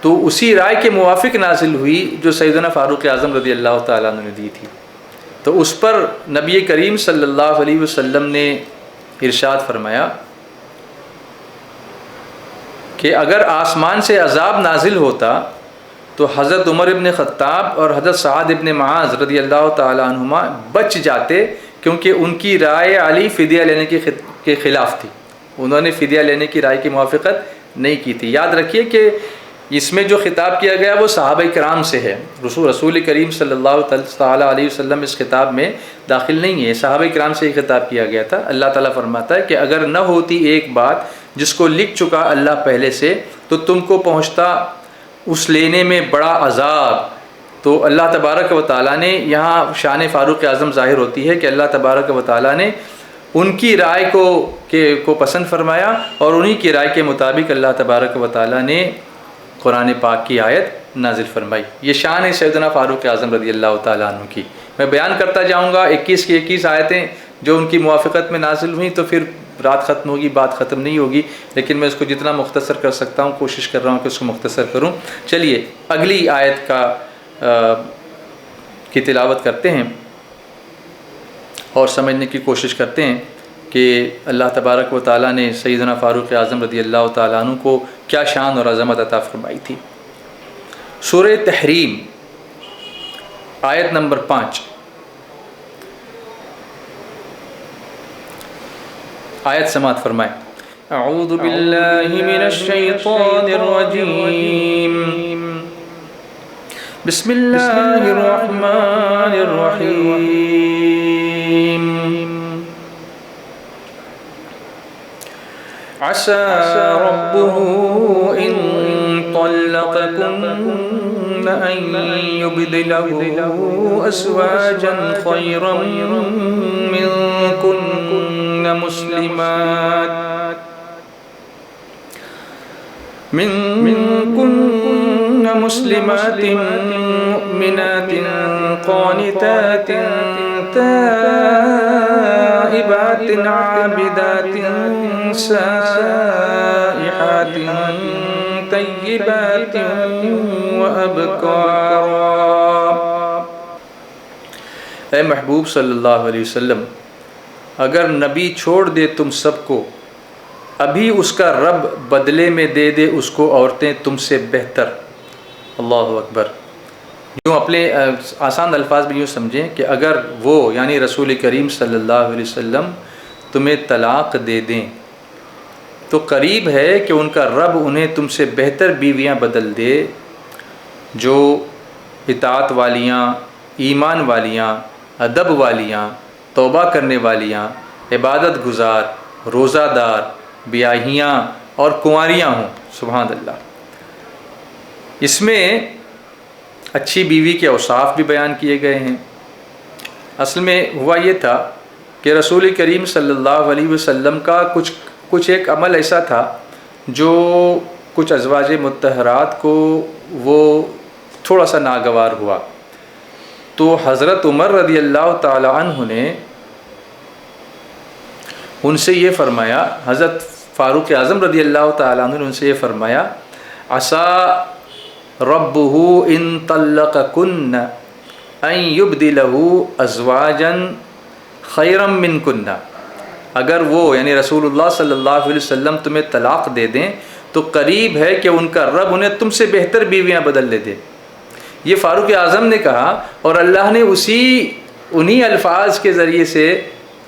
تو اسی رائے کے موافق نازل ہوئی جو سیدنا فاروق اعظم رضی اللہ تعالیٰ عنہ نے دی تھی، تو اس پر نبی کریم صلی اللہ علیہ وسلم نے ارشاد فرمایا کہ اگر آسمان سے عذاب نازل ہوتا تو حضرت عمر ابن خطاب اور حضرت سعد ابن معاذ رضی اللہ تعالیٰ عنہما بچ جاتے، کیونکہ ان کی رائے علی فدیہ لینے کے خلاف تھی، انہوں نے فدیہ لینے کی رائے کی موافقت نہیں کی تھی۔ یاد رکھیے کہ اس میں جو خطاب کیا گیا وہ صحابہ کرام سے ہے، رسول کریم صلی اللہ تعالیٰ علیہ وسلم اس خطاب میں داخل نہیں ہے، صحابہ کرام سے ہی خطاب کیا گیا تھا۔ اللہ تعالیٰ فرماتا ہے کہ اگر نہ ہوتی ایک بات جس کو لکھ چکا اللہ پہلے سے تو تم کو پہنچتا اس لینے میں بڑا عذاب۔ تو اللہ تبارک و تعالیٰ نے یہاں شان فاروق اعظم ظاہر ہوتی ہے کہ اللہ تبارک و تعالیٰ نے ان کی رائے کو پسند فرمایا اور انہی کی رائے کے مطابق اللہ تبارک و تعالیٰ نے قرآن پاک کی آیت نازل فرمائی۔ یہ شان ہے سیدنا فاروق اعظم رضی اللہ تعالیٰ عنہ کی۔ میں بیان کرتا جاؤں گا 21 کی 21 آیتیں جو ان کی موافقت میں نازل ہوئیں، تو پھر رات ختم ہوگی، بات ختم نہیں ہوگی، لیکن میں اس کو جتنا مختصر کر سکتا ہوں کوشش کر رہا ہوں کہ اس کو مختصر کروں۔ چلیے اگلی آیت کی تلاوت کرتے ہیں اور سمجھنے کی کوشش کرتے ہیں کہ اللہ تبارک و تعالیٰ نے سیدنا فاروق اعظم رضی اللہ تعالیٰ عنہ کو کیا شان اور عظمت عطا فرمائی تھی۔ سورہ تحریم آیت نمبر 5، آیت سماعت فرمائیں۔ اعوذ باللہ من الشیطان الرجیم، بسم اللہ الرحمن الرحیم، عسى ربه إن طلقكن أن يبدله أزواجا خيرا منكن مسلمات مؤمنات قانتات تائبات عابدات سائحات طیبات وابکارا۔ اے محبوب صلی اللہ علیہ وسلم، اگر نبی چھوڑ دے تم سب کو، ابھی اس کا رب بدلے میں دے دے اس کو عورتیں تم سے بہتر۔ اللہ اکبر۔ یوں اپنے آسان الفاظ میں یوں سمجھیں کہ اگر وہ یعنی رسول کریم صلی اللہ علیہ وسلم تمہیں طلاق دے دیں تو قریب ہے کہ ان کا رب انہیں تم سے بہتر بیویاں بدل دے، جو اطاعت والیاں، ایمان والیاں، ادب والیاں، توبہ کرنے والیاں، عبادت گزار، روزہ دار، بیاہیاں اور کنواریاں ہوں۔ سبحان اللہ۔ اس میں اچھی بیوی کے اوصاف بھی بیان کیے گئے ہیں۔ اصل میں ہوا یہ تھا کہ رسول کریم صلی اللہ علیہ وسلم کا کچھ ایک عمل ایسا تھا جو کچھ ازواج مطہرات کو وہ تھوڑا سا ناگوار ہوا، تو حضرت عمر رضی اللہ تعالی عنہ نے ان سے یہ فرمایا، حضرت فاروق اعظم رضی اللہ تعالیٰ عنہ نے ان سے یہ فرمایا، عسى ربه ان طلقكن ان يبدله ازواجا خيرا منكن۔ اگر وہ یعنی رسول اللہ صلی اللہ علیہ وسلم تمہیں طلاق دے دیں تو قریب ہے کہ ان کا رب انہیں تم سے بہتر بیویاں بدل لے دے۔ یہ فاروق اعظم نے کہا اور اللہ نے انہی الفاظ کے ذریعے سے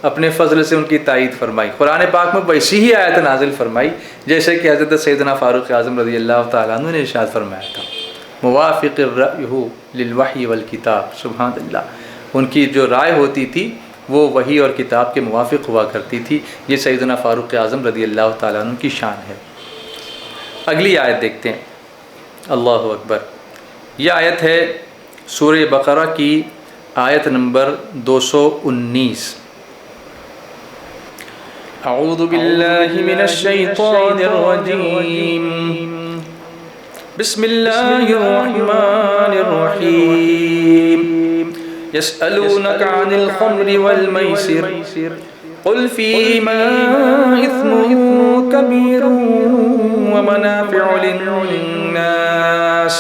اپنے فضل سے ان کی تائید فرمائی۔ قرآن پاک میں ویسی ہی آیت نازل فرمائی جیسے کہ حضرت سیدنا فاروق اعظم رضی اللہ تعالیٰ عنہ نے ارشاد فرمایا تھا، موافق الرأی للوحی والکتاب۔ سبحان اللہ۔ ان کی جو رائے ہوتی تھی وہ وحی اور کتاب کے موافق ہوا کرتی تھی۔ یہ سیدنا فاروق اعظم رضی اللہ تعالیٰ عنہ کی شان ہے۔ اگلی آیت دیکھتے ہیں۔ اللہ اکبر۔ یہ آیت ہے سورہ بقرہ کی آیت نمبر 219۔ اعوذ باللہ من الشیطان الرجیم، بسم اللہ الرحمن الرحیم، یسألونک عن الخمر والمیسر قل فیہما اثم کبیر ومنافع للناس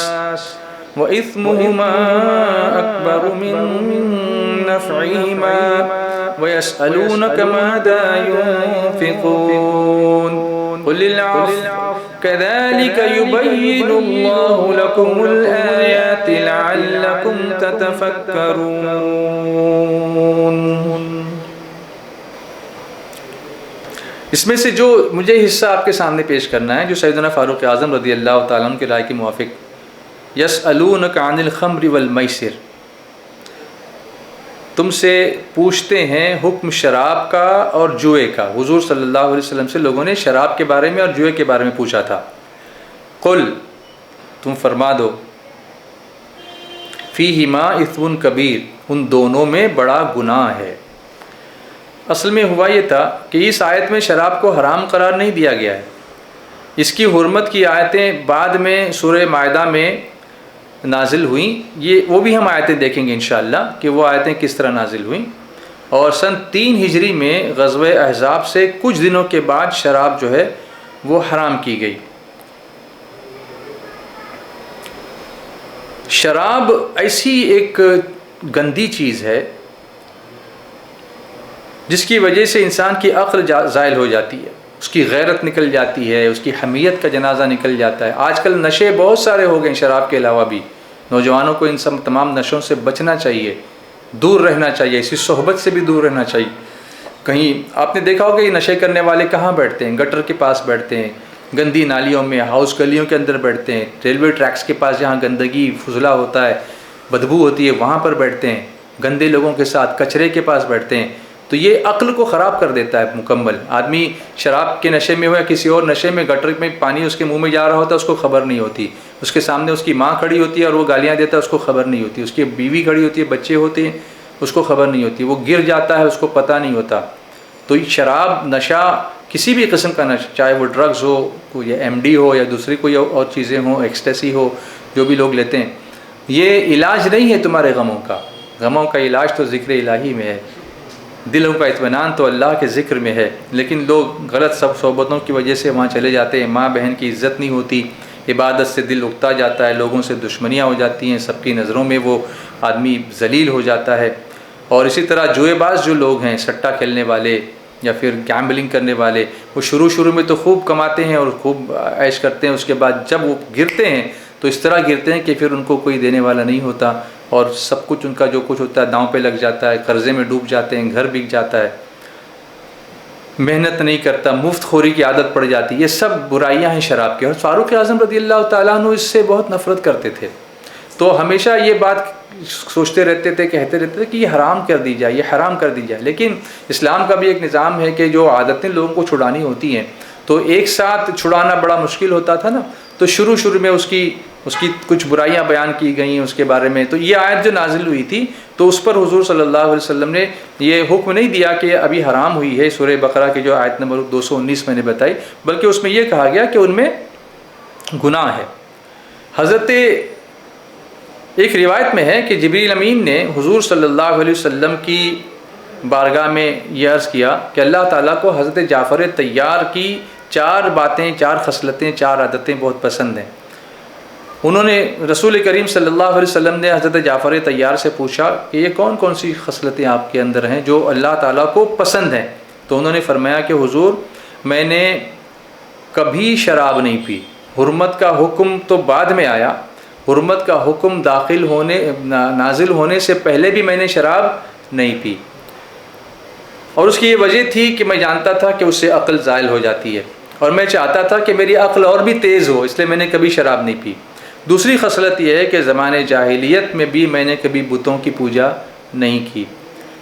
وإثمهما أكبر من نفعهما ويسألونك ماذا ينفقون قل العفو كذلك يبين الله لكم الآيات لعلكم تتفكرون۔ اس میں سے جو مجھے حصہ آپ کے سامنے پیش کرنا ہے جو سیدنا فاروق اعظم رضی اللہ تعالیٰ عنہ کی رائے کے موافق، یسألونک عن الخمر والمیسر، تم سے پوچھتے ہیں حکم شراب کا اور جوئے کا۔ حضور صلی اللہ علیہ وسلم سے لوگوں نے شراب کے بارے میں اور جوئے کے بارے میں پوچھا تھا۔ قل، تم فرما دو، فیہما اثم کبیر، ان دونوں میں بڑا گناہ ہے۔ اصل میں ہوا یہ تھا کہ اس آیت میں شراب کو حرام قرار نہیں دیا گیا ہے، اس کی حرمت کی آیتیں بعد میں سورہ مائدہ میں نازل ہوئیں، وہ بھی ہم آیتیں دیکھیں گے انشاءاللہ کہ وہ آیتیں کس طرح نازل ہوئیں۔ اور سن 3 ہجری میں غزوہ احزاب سے کچھ دنوں کے بعد شراب جو ہے وہ حرام کی گئی۔ شراب ایسی ایک گندی چیز ہے جس کی وجہ سے انسان کی عقل زائل ہو جاتی ہے، اس کی غیرت نکل جاتی ہے، اس کی حمیت کا جنازہ نکل جاتا ہے۔ آج کل نشے بہت سارے ہو گئے شراب کے علاوہ بھی، نوجوانوں کو ان سب تمام نشوں سے بچنا چاہیے، دور رہنا چاہیے، اسی صحبت سے بھی دور رہنا چاہیے۔ کہیں آپ نے دیکھا ہوگا یہ نشے کرنے والے کہاں بیٹھتے ہیں؟ گٹر کے پاس بیٹھتے ہیں، گندی نالیوں میں، ہاؤس گلیوں کے اندر بیٹھتے ہیں، ریلوے ٹریکس کے پاس جہاں گندگی فضلہ ہوتا ہے، بدبو ہوتی ہے، وہاں پر بیٹھتے ہیں، گندے لوگوں کے ساتھ کچرے کے پاس بیٹھتے ہیں۔ تو یہ عقل کو خراب کر دیتا ہے مکمل۔ آدمی شراب کے نشے میں ہو یا کسی اور نشے میں، گٹر میں پانی اس کے منہ میں جا رہا ہوتا ہے، اس کو خبر نہیں ہوتی، اس کے سامنے اس کی ماں کھڑی ہوتی ہے اور وہ گالیاں دیتا ہے، اس کو خبر نہیں ہوتی، اس کی بیوی کھڑی ہوتی ہے، بچے ہوتے ہیں، اس کو خبر نہیں ہوتی، وہ گر جاتا ہے، اس کو پتہ نہیں ہوتا۔ تو یہ شراب، نشہ، کسی بھی قسم کا نشہ، چاہے وہ ڈرگز ہو یا ایم ڈی ہو یا دوسری کوئی اور چیزیں ہوں، ایکسٹیسی ہو، جو بھی لوگ لیتے ہیں، یہ علاج نہیں ہے تمہارے غموں کا۔ غموں کا علاج تو ذکر الہی میں ہے، دلوں کا اطمینان تو اللہ کے ذکر میں ہے۔ لیکن لوگ غلط صحبتوں کی وجہ سے وہاں چلے جاتے ہیں، ماں بہن کی عزت نہیں ہوتی، عبادت سے دل اکتا جاتا ہے، لوگوں سے دشمنیاں ہو جاتی ہیں، سب کی نظروں میں وہ آدمی ذلیل ہو جاتا ہے۔ اور اسی طرح جوئے باز جو لوگ ہیں، سٹہ کھیلنے والے یا پھر گیمبلنگ کرنے والے، وہ شروع میں تو خوب کماتے ہیں اور خوب عیش کرتے ہیں، اس کے بعد جب وہ گرتے ہیں تو اس طرح گرتے ہیں کہ پھر ان کو کوئی دینے والا نہیں ہوتا، اور سب کچھ ان کا جو کچھ ہوتا ہے داؤں پہ لگ جاتا ہے، قرضے میں ڈوب جاتے ہیں، گھر بک جاتا ہے، محنت نہیں کرتا، مفت خوری کی عادت پڑ جاتی ہے۔ یہ سب برائیاں ہیں شراب کی۔ اور فاروق اعظم رضی اللہ تعالیٰ عنہ اس سے بہت نفرت کرتے تھے، تو ہمیشہ یہ بات سوچتے رہتے تھے، کہتے رہتے تھے کہ یہ حرام کر دی جائے، یہ حرام کر دی جائے۔ لیکن اسلام کا بھی ایک نظام ہے کہ جو عادتیں لوگوں کو چھڑانی ہوتی ہیں تو ایک ساتھ چھڑانا بڑا مشکل ہوتا تھا نا، تو شروع میں اس کی کچھ برائیاں بیان کی گئیں اس کے بارے میں۔ تو یہ آیت جو نازل ہوئی تھی تو اس پر حضور صلی اللہ علیہ وسلم نے یہ حکم نہیں دیا کہ ابھی حرام ہوئی ہے، سورہ بقرہ کی جو آیت نمبر 219 میں نے بتائی، بلکہ اس میں یہ کہا گیا کہ ان میں گناہ ہے۔ حضرت ایک روایت میں ہے کہ جبریل امین نے حضور صلی اللہ علیہ وسلم کی بارگاہ میں یہ عرض کیا کہ اللہ تعالیٰ کو حضرت جعفر طیار کی 4 باتیں، 4 خصلتیں، 4 عادتیں بہت پسند ہیں۔ انہوں نے رسول کریم صلی اللہ علیہ وسلم نے حضرت جعفر طیار سے پوچھا کہ یہ کون سی خصلتیں آپ کے اندر ہیں جو اللہ تعالیٰ کو پسند ہیں؟ تو انہوں نے فرمایا کہ حضور میں نے کبھی شراب نہیں پی۔ حرمت کا حکم تو بعد میں آیا، حرمت کا حکم نازل ہونے سے پہلے بھی میں نے شراب نہیں پی، اور اس کی یہ وجہ تھی کہ میں جانتا تھا کہ اس سے عقل زائل ہو جاتی ہے، اور میں چاہتا تھا کہ میری عقل اور بھی تیز ہو، اس لیے میں نے کبھی شراب نہیں پی۔ دوسری خصلت یہ ہے کہ زمانے جاہلیت میں بھی میں نے کبھی بتوں کی پوجا نہیں کی،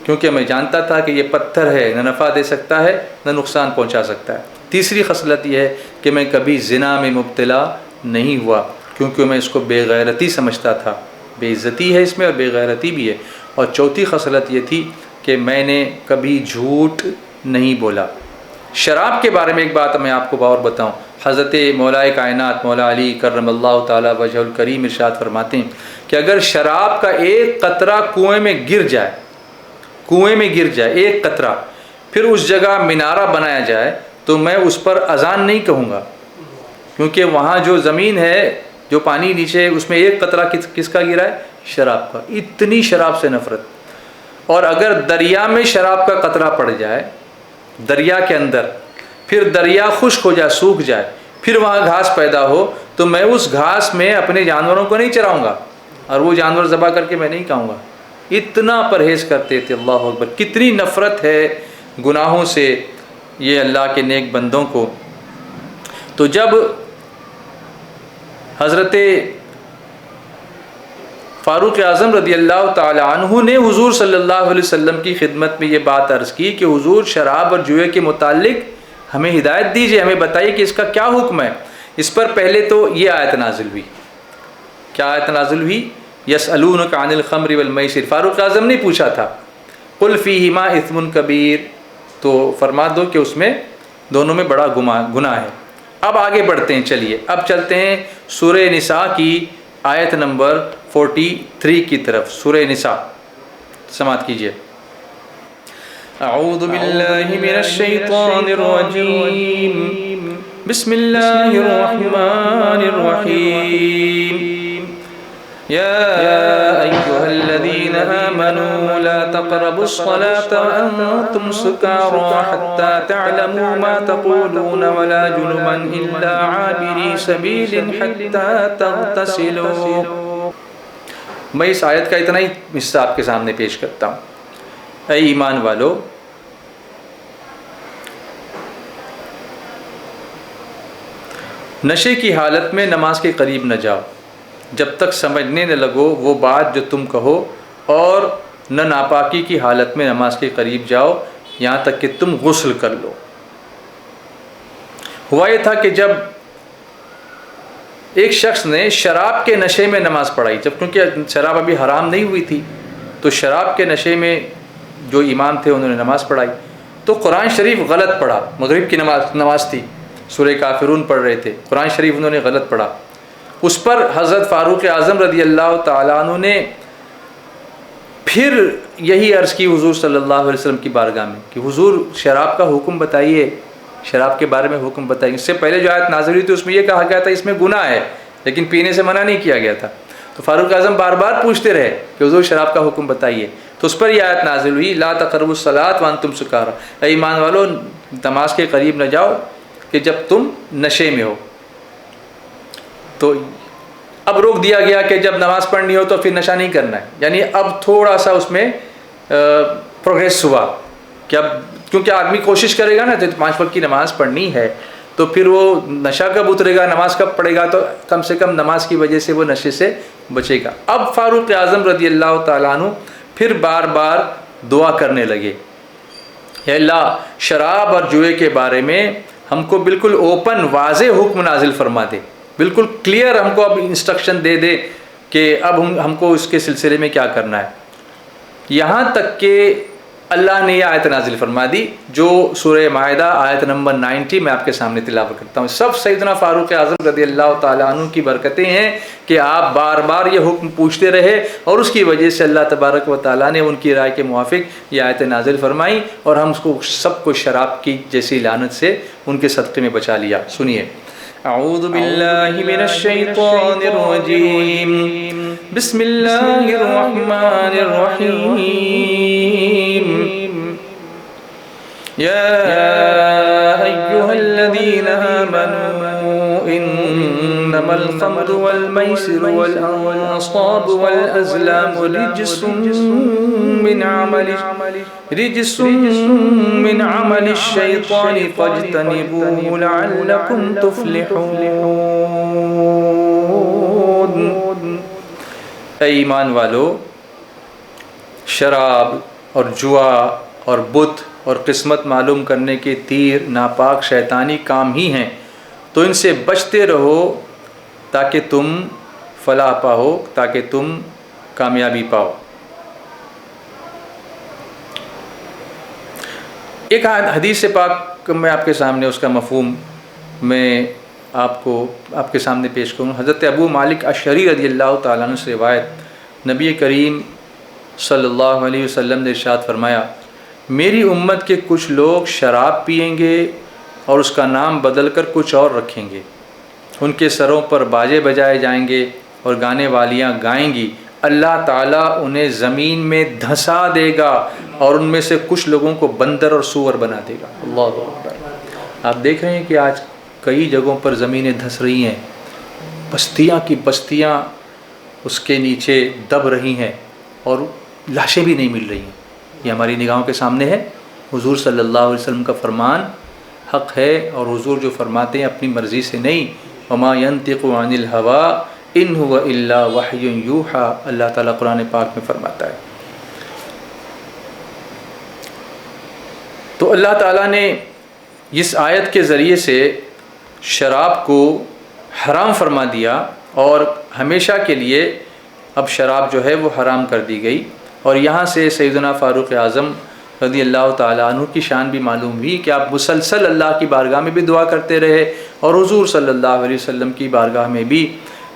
کیونکہ میں جانتا تھا کہ یہ پتھر ہے، نہ نفع دے سکتا ہے نہ نقصان پہنچا سکتا ہے۔ تیسری خصلت یہ ہے کہ میں کبھی زنا میں مبتلا نہیں ہوا، کیونکہ میں اس کو بے غیرتی سمجھتا تھا، بے عزتی ہے اس میں اور بے غیرتی بھی ہے۔ اور چوتھی خصلت یہ تھی کہ میں نے کبھی جھوٹ نہیں بولا۔ شراب کے بارے میں ایک بات میں آپ کو اور بتاؤں، حضرت مولا کائنات مولا علی کرم اللہ تعالیٰ وجہ الکریم ارشاد فرماتے ہیں کہ اگر شراب کا ایک قطرہ کنویں میں گر جائے ایک قطرہ، پھر اس جگہ مینارہ بنایا جائے تو میں اس پر اذان نہیں کہوں گا، کیونکہ وہاں جو زمین ہے، جو پانی نیچے، اس میں ایک قطرہ کس کا گرا ہے؟ شراب کا۔ اتنی شراب سے نفرت۔ اور اگر دریا میں شراب کا قطرہ پڑ جائے، دریا کے اندر، پھر دریا خشک ہو جائے، سوکھ جائے، پھر وہاں گھاس پیدا ہو، تو میں اس گھاس میں اپنے جانوروں کو نہیں چراؤں گا، اور وہ جانور ذبح کر کے میں نہیں کھاؤں گا۔ اتنا پرہیز کرتے تھے، اللہ اکبر! کتنی نفرت ہے گناہوں سے یہ اللہ کے نیک بندوں کو۔ تو جب حضرت فاروق اعظم رضی اللہ تعالی عنہ نے حضور صلی اللہ علیہ وسلم کی خدمت میں یہ بات عرض کی کہ حضور شراب اور جوئے کے متعلق ہمیں ہدایت دیجیے، ہمیں بتائیے کہ اس کا کیا حکم ہے، اس پر پہلے تو یہ آیت نازل ہوئی۔ کیا آیت نازل ہوئی؟ یسألونک عن الخمر والمیسر۔ فاروق اعظم نے پوچھا تھا، قل فیہما اثم کبیر، تو فرما دو کہ اس میں دونوں میں بڑا گناہ ہے۔ اب آگے بڑھتے ہیں، چلیے اب چلتے ہیں سورہ نساء کی آیت نمبر 43 کی طرف۔ سورہ نساء سماعت کیجیے۔ اعوذ باللہ من الشیطان الرجیم، بسم اللہ الرحمن الرحیم۔ یا ایھا الذین آمنوا لا تقربوا الصلاة وانتم سکارى حتى تعلموا ما تقولون ولا جنبا الا عابري سبیل حتى تغتسلوا۔ میں اس آیت کا اتنا ہی حصہ آپ کے سامنے پیش کرتا ہوں۔ اے ایمان والو، نشے کی حالت میں نماز کے قریب نہ جاؤ جب تک سمجھنے نہ لگو وہ بات جو تم کہو، اور نہ ناپاکی کی حالت میں نماز کے قریب جاؤ یہاں تک کہ تم غسل کر لو۔ ہوا یہ تھا کہ جب ایک شخص نے شراب کے نشے میں نماز پڑھائی، جب کیونکہ شراب ابھی حرام نہیں ہوئی تھی، تو شراب کے نشے میں جو امام تھے انہوں نے نماز پڑھائی، تو قرآن شریف غلط پڑھا۔ مغرب کی نماز تھی، سورہ کافرون پڑھ رہے تھے، قرآن شریف انہوں نے غلط پڑھا۔ اس پر حضرت فاروق اعظم رضی اللہ تعالیٰ عنہ نے پھر یہی عرض کی حضور صلی اللہ علیہ وسلم کی بارگاہ میں کہ حضور شراب کا حکم بتائیے، شراب کے بارے میں حکم بتائیے۔ اس سے پہلے جو آیت نازل ہوئی تھی اس میں یہ کہا گیا تھا اس میں گناہ ہے، لیکن پینے سے منع نہیں کیا گیا تھا۔ تو فاروق اعظم بار بار پوچھتے رہے کہ حضور شراب کا حکم بتائیے، تو اس پر یہ آیت نازل ہوئی لا تقربوا الصلاۃ وانتم سکارى، اے ایمان والو نماز کے قریب نہ جاؤ کہ جب تم نشے میں ہو۔ تو اب روک دیا گیا کہ جب نماز پڑھنی ہو تو پھر نشہ نہیں کرنا ہے، یعنی اب تھوڑا سا اس میں پروگریس ہوا کہ اب کیونکہ آدمی کوشش کرے گا نا، جب 5 وقت کی نماز پڑھنی ہے تو پھر وہ نشہ کب اترے گا، نماز کب پڑھے گا، تو کم سے کم نماز کی وجہ سے وہ نشے سے بچے گا۔ اب فاروق اعظم رضی اللہ تعالیٰ عنہ پھر بار بار دعا کرنے لگے، اے اللہ شراب اور جوئے کے بارے میں ہم کو بالکل اوپن واضح حکم نازل فرما دے، بالکل کلیئر ہم کو اب انسٹرکشن دے دے کہ اب ہم کو اس کے سلسلے میں کیا کرنا ہے۔ یہاں تک کہ اللہ نے یہ آیت نازل فرما دی جو سورہ مائدہ آیت نمبر 90 میں آپ کے سامنے تلاوت کرتا ہوں۔ سب سیدنا فاروق اعظم رضی اللہ تعالیٰ عنہ کی برکتیں ہیں کہ آپ بار بار یہ حکم پوچھتے رہے، اور اس کی وجہ سے اللہ تبارک و تعالیٰ نے ان کی رائے کے موافق یہ آیت نازل فرمائی، اور ہم اس کو سب کو شراب کی جیسی لعنت سے ان کے صدقے میں بچا لیا۔ سنیے، اعوذ باللہ من الشیطان الرجیم، بسم اللہ الرحمن الرحیم۔ یا ایھا الذین آمنوا انما الخمر والمیسر والانصاب والازلام رجس من عمل الشیطان فاجتنبوه لعلکم تفلحون۔ اے ایمان والو، شراب اور جوا اور بت اور قسمت معلوم کرنے کے تیر ناپاک شیطانی کام ہی ہیں، تو ان سے بچتے رہو تاکہ تم فلاح پاؤ، تاکہ تم کامیابی پاؤ۔ ایک حدیث پاک میں آپ کے سامنے اس کا مفہوم میں آپ کے سامنے پیش کروں۔ حضرت ابو مالک اشعری رضی اللہ تعالیٰ عنہ سے روایت، نبی کریم صلی اللہ علیہ وسلم نے ارشاد فرمایا، میری امت کے کچھ لوگ شراب پئیں گے اور اس کا نام بدل کر کچھ اور رکھیں گے، ان کے سروں پر باجے بجائے جائیں گے اور گانے والیاں گائیں گی، اللہ تعالیٰ انہیں زمین میں دھسا دے گا اور ان میں سے کچھ لوگوں کو بندر اور سور بنا دے گا۔ اللہ اکبر۔ آپ دیکھ رہے ہیں کہ آج کئی جگہوں پر زمینیں دھس رہی ہیں، بستیاں کی بستیاں اس کے نیچے دب رہی ہیں اور لاشیں بھی نہیں مل رہی ہیں۔ یہ ہماری نگاہوں کے سامنے ہے۔ حضور صلی اللہ علیہ وسلم کا فرمان حق ہے، اور حضور جو فرماتے ہیں اپنی مرضی سے نہیں، وما ينطق عن الهوى ان هو الا وحی یوحى، اللہ تعالیٰ قرآن پاک میں فرماتا ہے۔ تو اللہ تعالیٰ نے اس آیت کے ذریعے سے شراب کو حرام فرما دیا، اور ہمیشہ کے لیے اب شراب جو ہے وہ حرام کر دی گئی۔ اور یہاں سے سیدنا فاروق اعظم رضی اللہ تعالیٰ عنہ کی شان بھی معلوم ہوئی کہ آپ مسلسل اللہ کی بارگاہ میں بھی دعا کرتے رہے اور حضور صلی اللہ علیہ وسلم کی بارگاہ میں بھی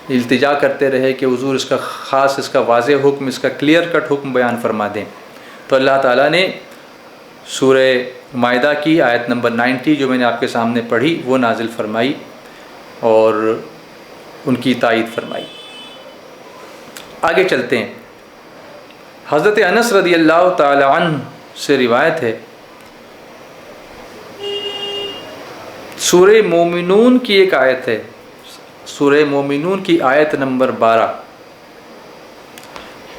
التجا کرتے رہے کہ حضور اس کا خاص، اس کا واضح حکم، اس کا کلیئر کٹ حکم بیان فرما دیں۔ تو اللہ تعالیٰ نے سورہ مائدہ کی آیت نمبر 90 جو میں نے آپ کے سامنے پڑھی وہ نازل فرمائی اور ان کی تائید فرمائی۔ آگے چلتے ہیں۔ حضرت انس رضی اللہ تعالی عنہ سے روایت ہے، سورہ مومنون کی ایک آیت ہے، سورہ مومنون کی آیت نمبر 12،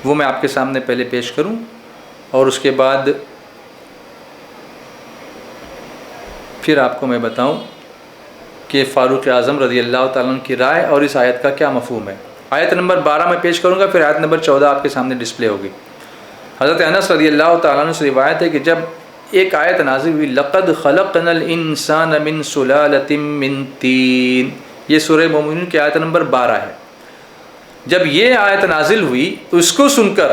وہ میں آپ کے سامنے پہلے پیش کروں اور اس کے بعد پھر آپ کو میں بتاؤں کہ فاروق اعظم رضی اللہ تعالیٰ عنہ کی رائے اور اس آیت کا کیا مفہوم ہے۔ آیت نمبر 12 میں پیش کروں گا، پھر آیت نمبر 14 آپ کے سامنے ڈسپلے ہوگی۔ حضرت انس رضی اللہ تعالیٰ عنہ سے روایت ہے کہ جب ایک آیت نازل ہوئی، لقد خلقنا الانسان من سلالۃ من طین، یہ سورہ مومنون کی آیت نمبر 12 ہے۔ جب یہ آیت نازل ہوئی تو اس کو سن کر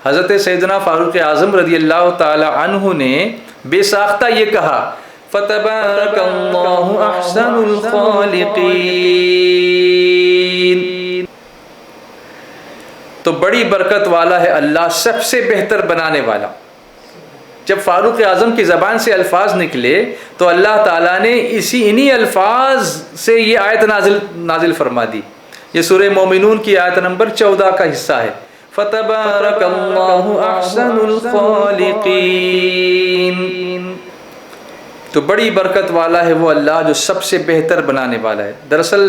حضرت سیدنا فاروق اعظم رضی اللہ تعالی عنہ نے بے ساختہ یہ کہا، فتبارک اللہ احسن الخالقین، تو بڑی برکت والا ہے اللہ، سب سے بہتر بنانے والا۔ جب فاروق اعظم کی زبان سے الفاظ نکلے تو اللہ تعالیٰ نے انہی الفاظ سے یہ آیت نازل فرما دی۔ یہ سورہ مومنون کی آیت نمبر 14 کا حصہ ہے، فَتَبَارَكَ اللَّهُ أَحْسَنُ الْخَالِقِينَ، تو بڑی برکت والا ہے وہ اللہ جو سب سے بہتر بنانے والا ہے۔ دراصل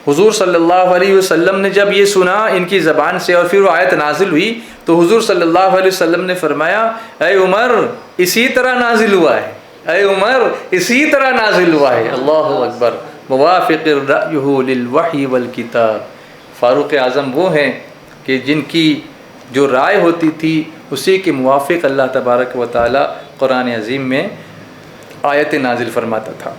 حضور صلی اللہ علیہ وسلم نے جب یہ سنا ان کی زبان سے اور پھر وہ آیت نازل ہوئی تو حضور صلی اللہ علیہ وسلم نے فرمایا، اے عمر اسی طرح نازل ہوا ہے، اے عمر اسی طرح نازل ہوا ہے۔ اللہ اکبر، موافق رأیہ للوحی والکتاب، فاروق اعظم وہ ہیں کہ جن کی جو رائے ہوتی تھی اسی کے موافق اللہ تبارک و تعالی قرآن عظیم میں آیت نازل فرماتا تھا۔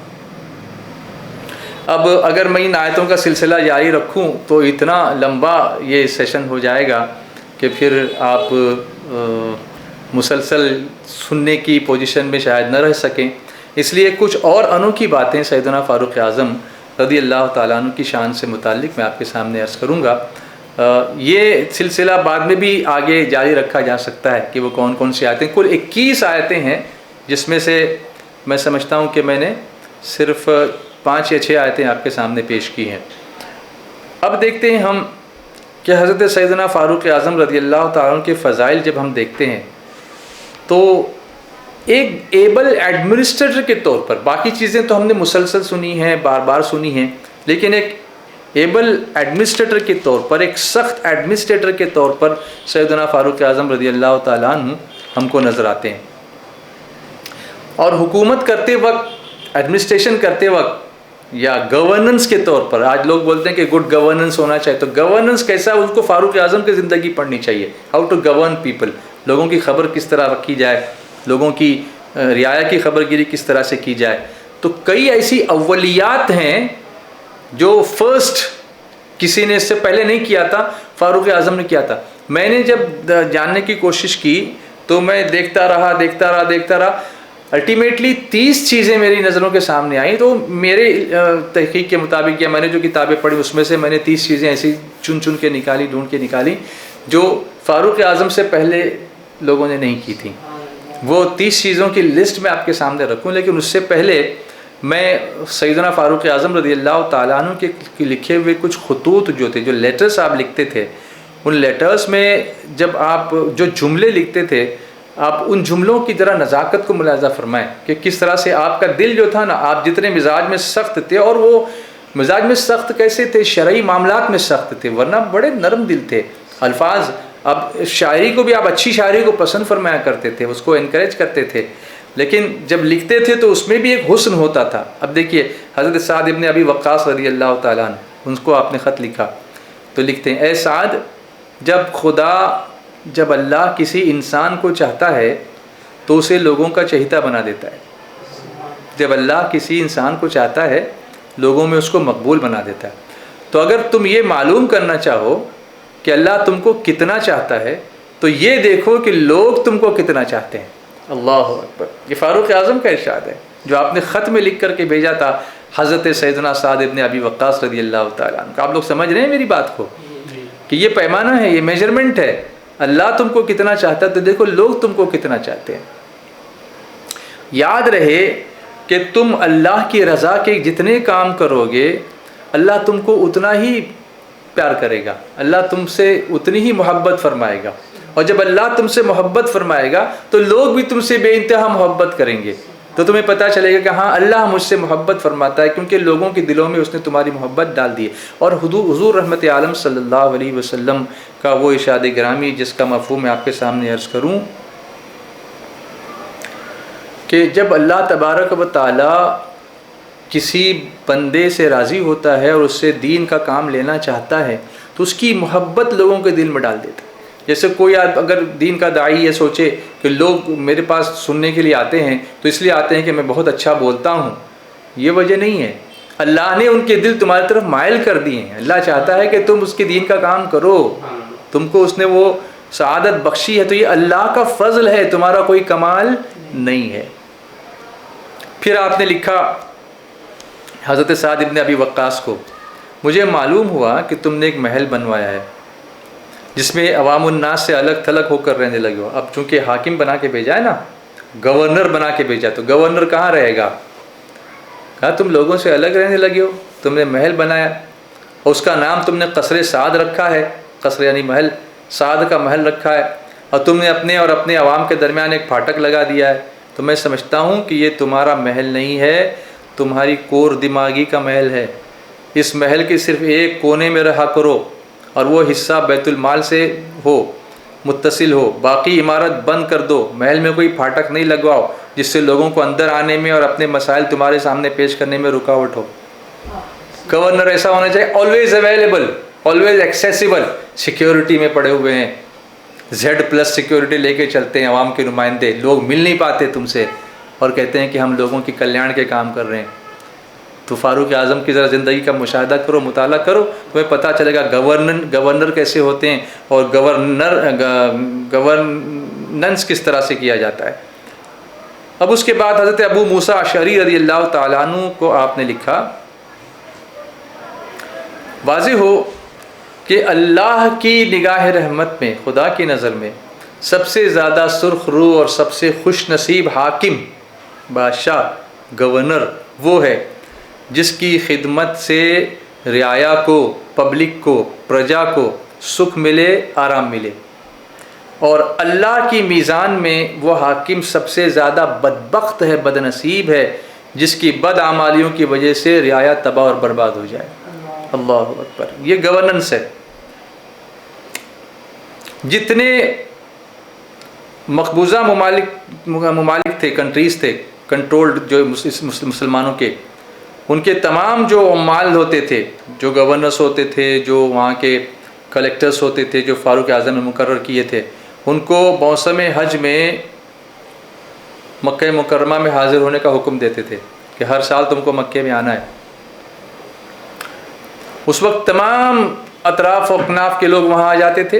اب اگر میں ان آیتوں کا سلسلہ جاری رکھوں تو اتنا لمبا یہ سیشن ہو جائے گا کہ پھر آپ مسلسل سننے کی پوزیشن میں شاید نہ رہ سکیں، اس لیے کچھ اور انوکھی باتیں سیدنا فاروق اعظم رضی اللہ تعالیٰ عنہ کی شان سے متعلق میں آپ کے سامنے عرض کروں گا۔ یہ سلسلہ بعد میں بھی آگے جاری رکھا جا سکتا ہے کہ وہ کون کون سی آیتیں، کل 21 آیتیں ہیں جس میں سے میں سمجھتا ہوں کہ میں نے صرف 5 یا 6 آیتیں آپ کے سامنے پیش کی ہیں۔ اب دیکھتے ہیں ہم کہ حضرت سیدنا فاروق اعظم رضی اللہ تعالیٰ عنہ کے فضائل جب ہم دیکھتے ہیں تو ایک ایبل ایڈمنسٹریٹر کے طور پر، باقی چیزیں تو ہم نے مسلسل سنی ہیں، بار بار سنی ہیں، لیکن ایک ایبل ایڈمنسٹریٹر کے طور پر، ایک سخت ایڈمنسٹریٹر کے طور پر سیدنا فاروق اعظم رضی اللہ تعالیٰ عنہ ہم کو نظر آتے ہیں۔ اور حکومت کرتے وقت، ایڈمنسٹریشن کرتے وقت یا گورننس کے طور پر، آج لوگ بولتے ہیں کہ گڈ گورننس ہونا چاہیے، تو گورننس کیسا، اس کو فاروق اعظم کی زندگی پڑھنی چاہیے، ہاؤ ٹو گورن پیپل، لوگوں کی خبر کس طرح رکھی جائے، لوگوں کی رعایا کی خبر گیری کس طرح سے کی جائے۔ تو کئی ایسی اولیات ہیں جو فرسٹ کسی نے اس سے پہلے نہیں کیا تھا، فاروق اعظم نے کیا تھا۔ میں نے جب جاننے کی کوشش کی تو میں دیکھتا رہا، الٹیمیٹلی 30 چیزیں میری نظروں کے سامنے آئیں۔ تو میرے تحقیق کے مطابق یا میں نے جو کتابیں پڑھی اس میں سے میں نے 30 چیزیں ایسی چن کے نکالی، ڈھونڈ کے نکالی جو فاروق اعظم سے پہلے لوگوں نے نہیں کی تھیں۔ وہ 30 چیزوں کی لسٹ میں آپ کے سامنے رکھوں، لیکن اس سے پہلے میں سیدنا فاروق اعظم رضی اللہ تعالیٰ عنہ کے لکھے ہوئے کچھ خطوط جو تھے، جو لیٹرز آپ لکھتے تھے، ان لیٹرز میں جب آپ جو جملے لکھتے تھے، آپ ان جملوں کی ذرا نزاکت کو ملاحظہ فرمائیں کہ کس طرح سے آپ کا دل جو تھا نا، آپ جتنے مزاج میں سخت تھے، اور وہ مزاج میں سخت کیسے تھے، شرعی معاملات میں سخت تھے، ورنہ بڑے نرم دل تھے۔ الفاظ، اب شاعری کو بھی آپ اچھی شاعری کو پسند فرمایا کرتے تھے، اس کو انکریج کرتے تھے، لیکن جب لکھتے تھے تو اس میں بھی ایک حسن ہوتا تھا۔ اب دیکھیے حضرت سعد ابن ابی وقاص رضی اللہ تعالیٰ عنہ، ان کو آپ نے خط لکھا تو لکھتے ہیں، اے سعد، جب اللہ کسی انسان کو چاہتا ہے تو اسے لوگوں کا چہیتا بنا دیتا ہے۔ جب اللہ کسی انسان کو چاہتا ہے لوگوں میں اس کو مقبول بنا دیتا ہے۔ تو اگر تم یہ معلوم کرنا چاہو کہ اللہ تم کو کتنا چاہتا ہے تو یہ دیکھو کہ لوگ تم کو کتنا چاہتے ہیں۔ اللہ اکبر، یہ فاروق اعظم کا ارشاد ہے جو آپ نے خط میں لکھ کر کے بھیجا تھا حضرت سیدنا سعد ابن ابی وقاص رضی اللہ تعالیٰ عنہ۔ آپ لوگ سمجھ رہے ہیں میری بات کو کہ یہ پیمانہ ہے، یہ میجرمنٹ ہے، اللہ تم کو کتنا چاہتا ہے تو دیکھو لوگ تم کو کتنا چاہتے ہیں۔ یاد رہے کہ تم اللہ کی رضا کے جتنے کام کرو گے اللہ تم کو اتنا ہی پیار کرے گا، اللہ تم سے اتنی ہی محبت فرمائے گا، اور جب اللہ تم سے محبت فرمائے گا تو لوگ بھی تم سے بے انتہا محبت کریں گے، تو تمہیں پتہ چلے گا کہ ہاں اللہ مجھ سے محبت فرماتا ہے، کیونکہ لوگوں کے دلوں میں اس نے تمہاری محبت ڈال دی ہے۔ اور حضور رحمت عالم صلی اللہ علیہ وسلم کا وہ ارشاد گرامی جس کا مفہوم میں آپ کے سامنے عرض کروں کہ جب اللہ تبارک و تعالی کسی بندے سے راضی ہوتا ہے اور اس سے دین کا کام لینا چاہتا ہے تو اس کی محبت لوگوں کے دل میں ڈال دیتا ہے۔ جیسے کوئی اگر دین کا داعی یہ سوچے کہ لوگ میرے پاس سننے کے لیے آتے ہیں تو اس لیے آتے ہیں کہ میں بہت اچھا بولتا ہوں، یہ وجہ نہیں ہے، اللہ نے ان کے دل تمہاری طرف مائل کر دیے ہیں۔ اللہ چاہتا ہے کہ تم اس کے دین کا کام کرو، تم کو اس نے وہ سعادت بخشی ہے، تو یہ اللہ کا فضل ہے، تمہارا کوئی کمال نہیں ہے۔ پھر آپ نے لکھا حضرت سعد ابن ابی وقاص کو، مجھے معلوم ہوا کہ تم نے ایک محل بنوایا ہے جس میں عوام الناس سے الگ تھلگ ہو کر رہنے لگے ہو۔ اب چونکہ حاکم بنا کے بھیجا ہے نا، گورنر بنا کے بھیجا، تو گورنر کہاں رہے گا؟ کہا تم لوگوں سے الگ رہنے لگے ہو، تم نے محل بنایا اور اس کا نام تم نے قصر سعد رکھا ہے، قصر یعنی محل، سعد کا محل رکھا ہے، اور تم نے اپنے اور اپنے عوام کے درمیان ایک پھاٹک لگا دیا ہے، تو میں سمجھتا ہوں کہ یہ تمہارا محل نہیں ہے، تمہاری کور دماغی کا محل ہے۔ اس محل کے صرف ایک کونے میں رہا کرو اور وہ حصہ بیت المال سے ہو، متصل ہو، باقی عمارت بند کر دو، محل میں کوئی پھاٹک نہیں لگواؤ جس سے لوگوں کو اندر آنے میں اور اپنے مسائل تمہارے سامنے پیش کرنے میں رکاوٹ ہو۔ گورنر ایسا ہونا چاہیے always available, always accessible, security میں پڑے ہوئے ہیں، Z+ سیکیورٹی لے کے چلتے ہیں عوام کے نمائندے، لوگ مل نہیں پاتے تم سے اور کہتے ہیں کہ ہم لوگوں کی کلیان کے کام کر رہے ہیں۔ تو فاروق اعظم کی ذرا زندگی کا مشاہدہ کرو، مطالعہ کرو، تمہیں پتہ چلے گا گورنر کیسے ہوتے ہیں اور گورننس کس طرح سے کیا جاتا ہے۔ اب اس کے بعد حضرت ابو موسیٰ اشعری رضی اللہ تعالیٰ عنہ کو آپ نے لکھا، واضح ہو کہ اللہ کی نگاہ رحمت میں، خدا کی نظر میں سب سے زیادہ سرخ رو اور سب سے خوش نصیب حاکم، بادشاہ، گورنر وہ ہے جس کی خدمت سے رعایا کو، پبلک کو، پرجا کو سکھ ملے، آرام ملے، اور اللہ کی میزان میں وہ حاکم سب سے زیادہ بدبخت ہے، بد نصیب ہے جس کی بد اعمالیوں کی وجہ سے رعایا تباہ اور برباد ہو جائے۔ اللہ اکبر، یہ گورننس ہے۔ جتنے مقبوضہ ممالک تھے، کنٹریز تھے کنٹرولڈ جو مسلمانوں کے، ان کے تمام جو عمال ہوتے تھے، جو گورنرز ہوتے تھے، جو وہاں کے کلیکٹرز ہوتے تھے، جو فاروق اعظم نے مقرر کیے تھے، ان کو موسم حج میں مکہ مکرمہ میں حاضر ہونے کا حکم دیتے تھے کہ ہر سال تم کو مکے میں آنا ہے۔ اس وقت تمام اطراف و اکناف کے لوگ وہاں آ جاتے تھے۔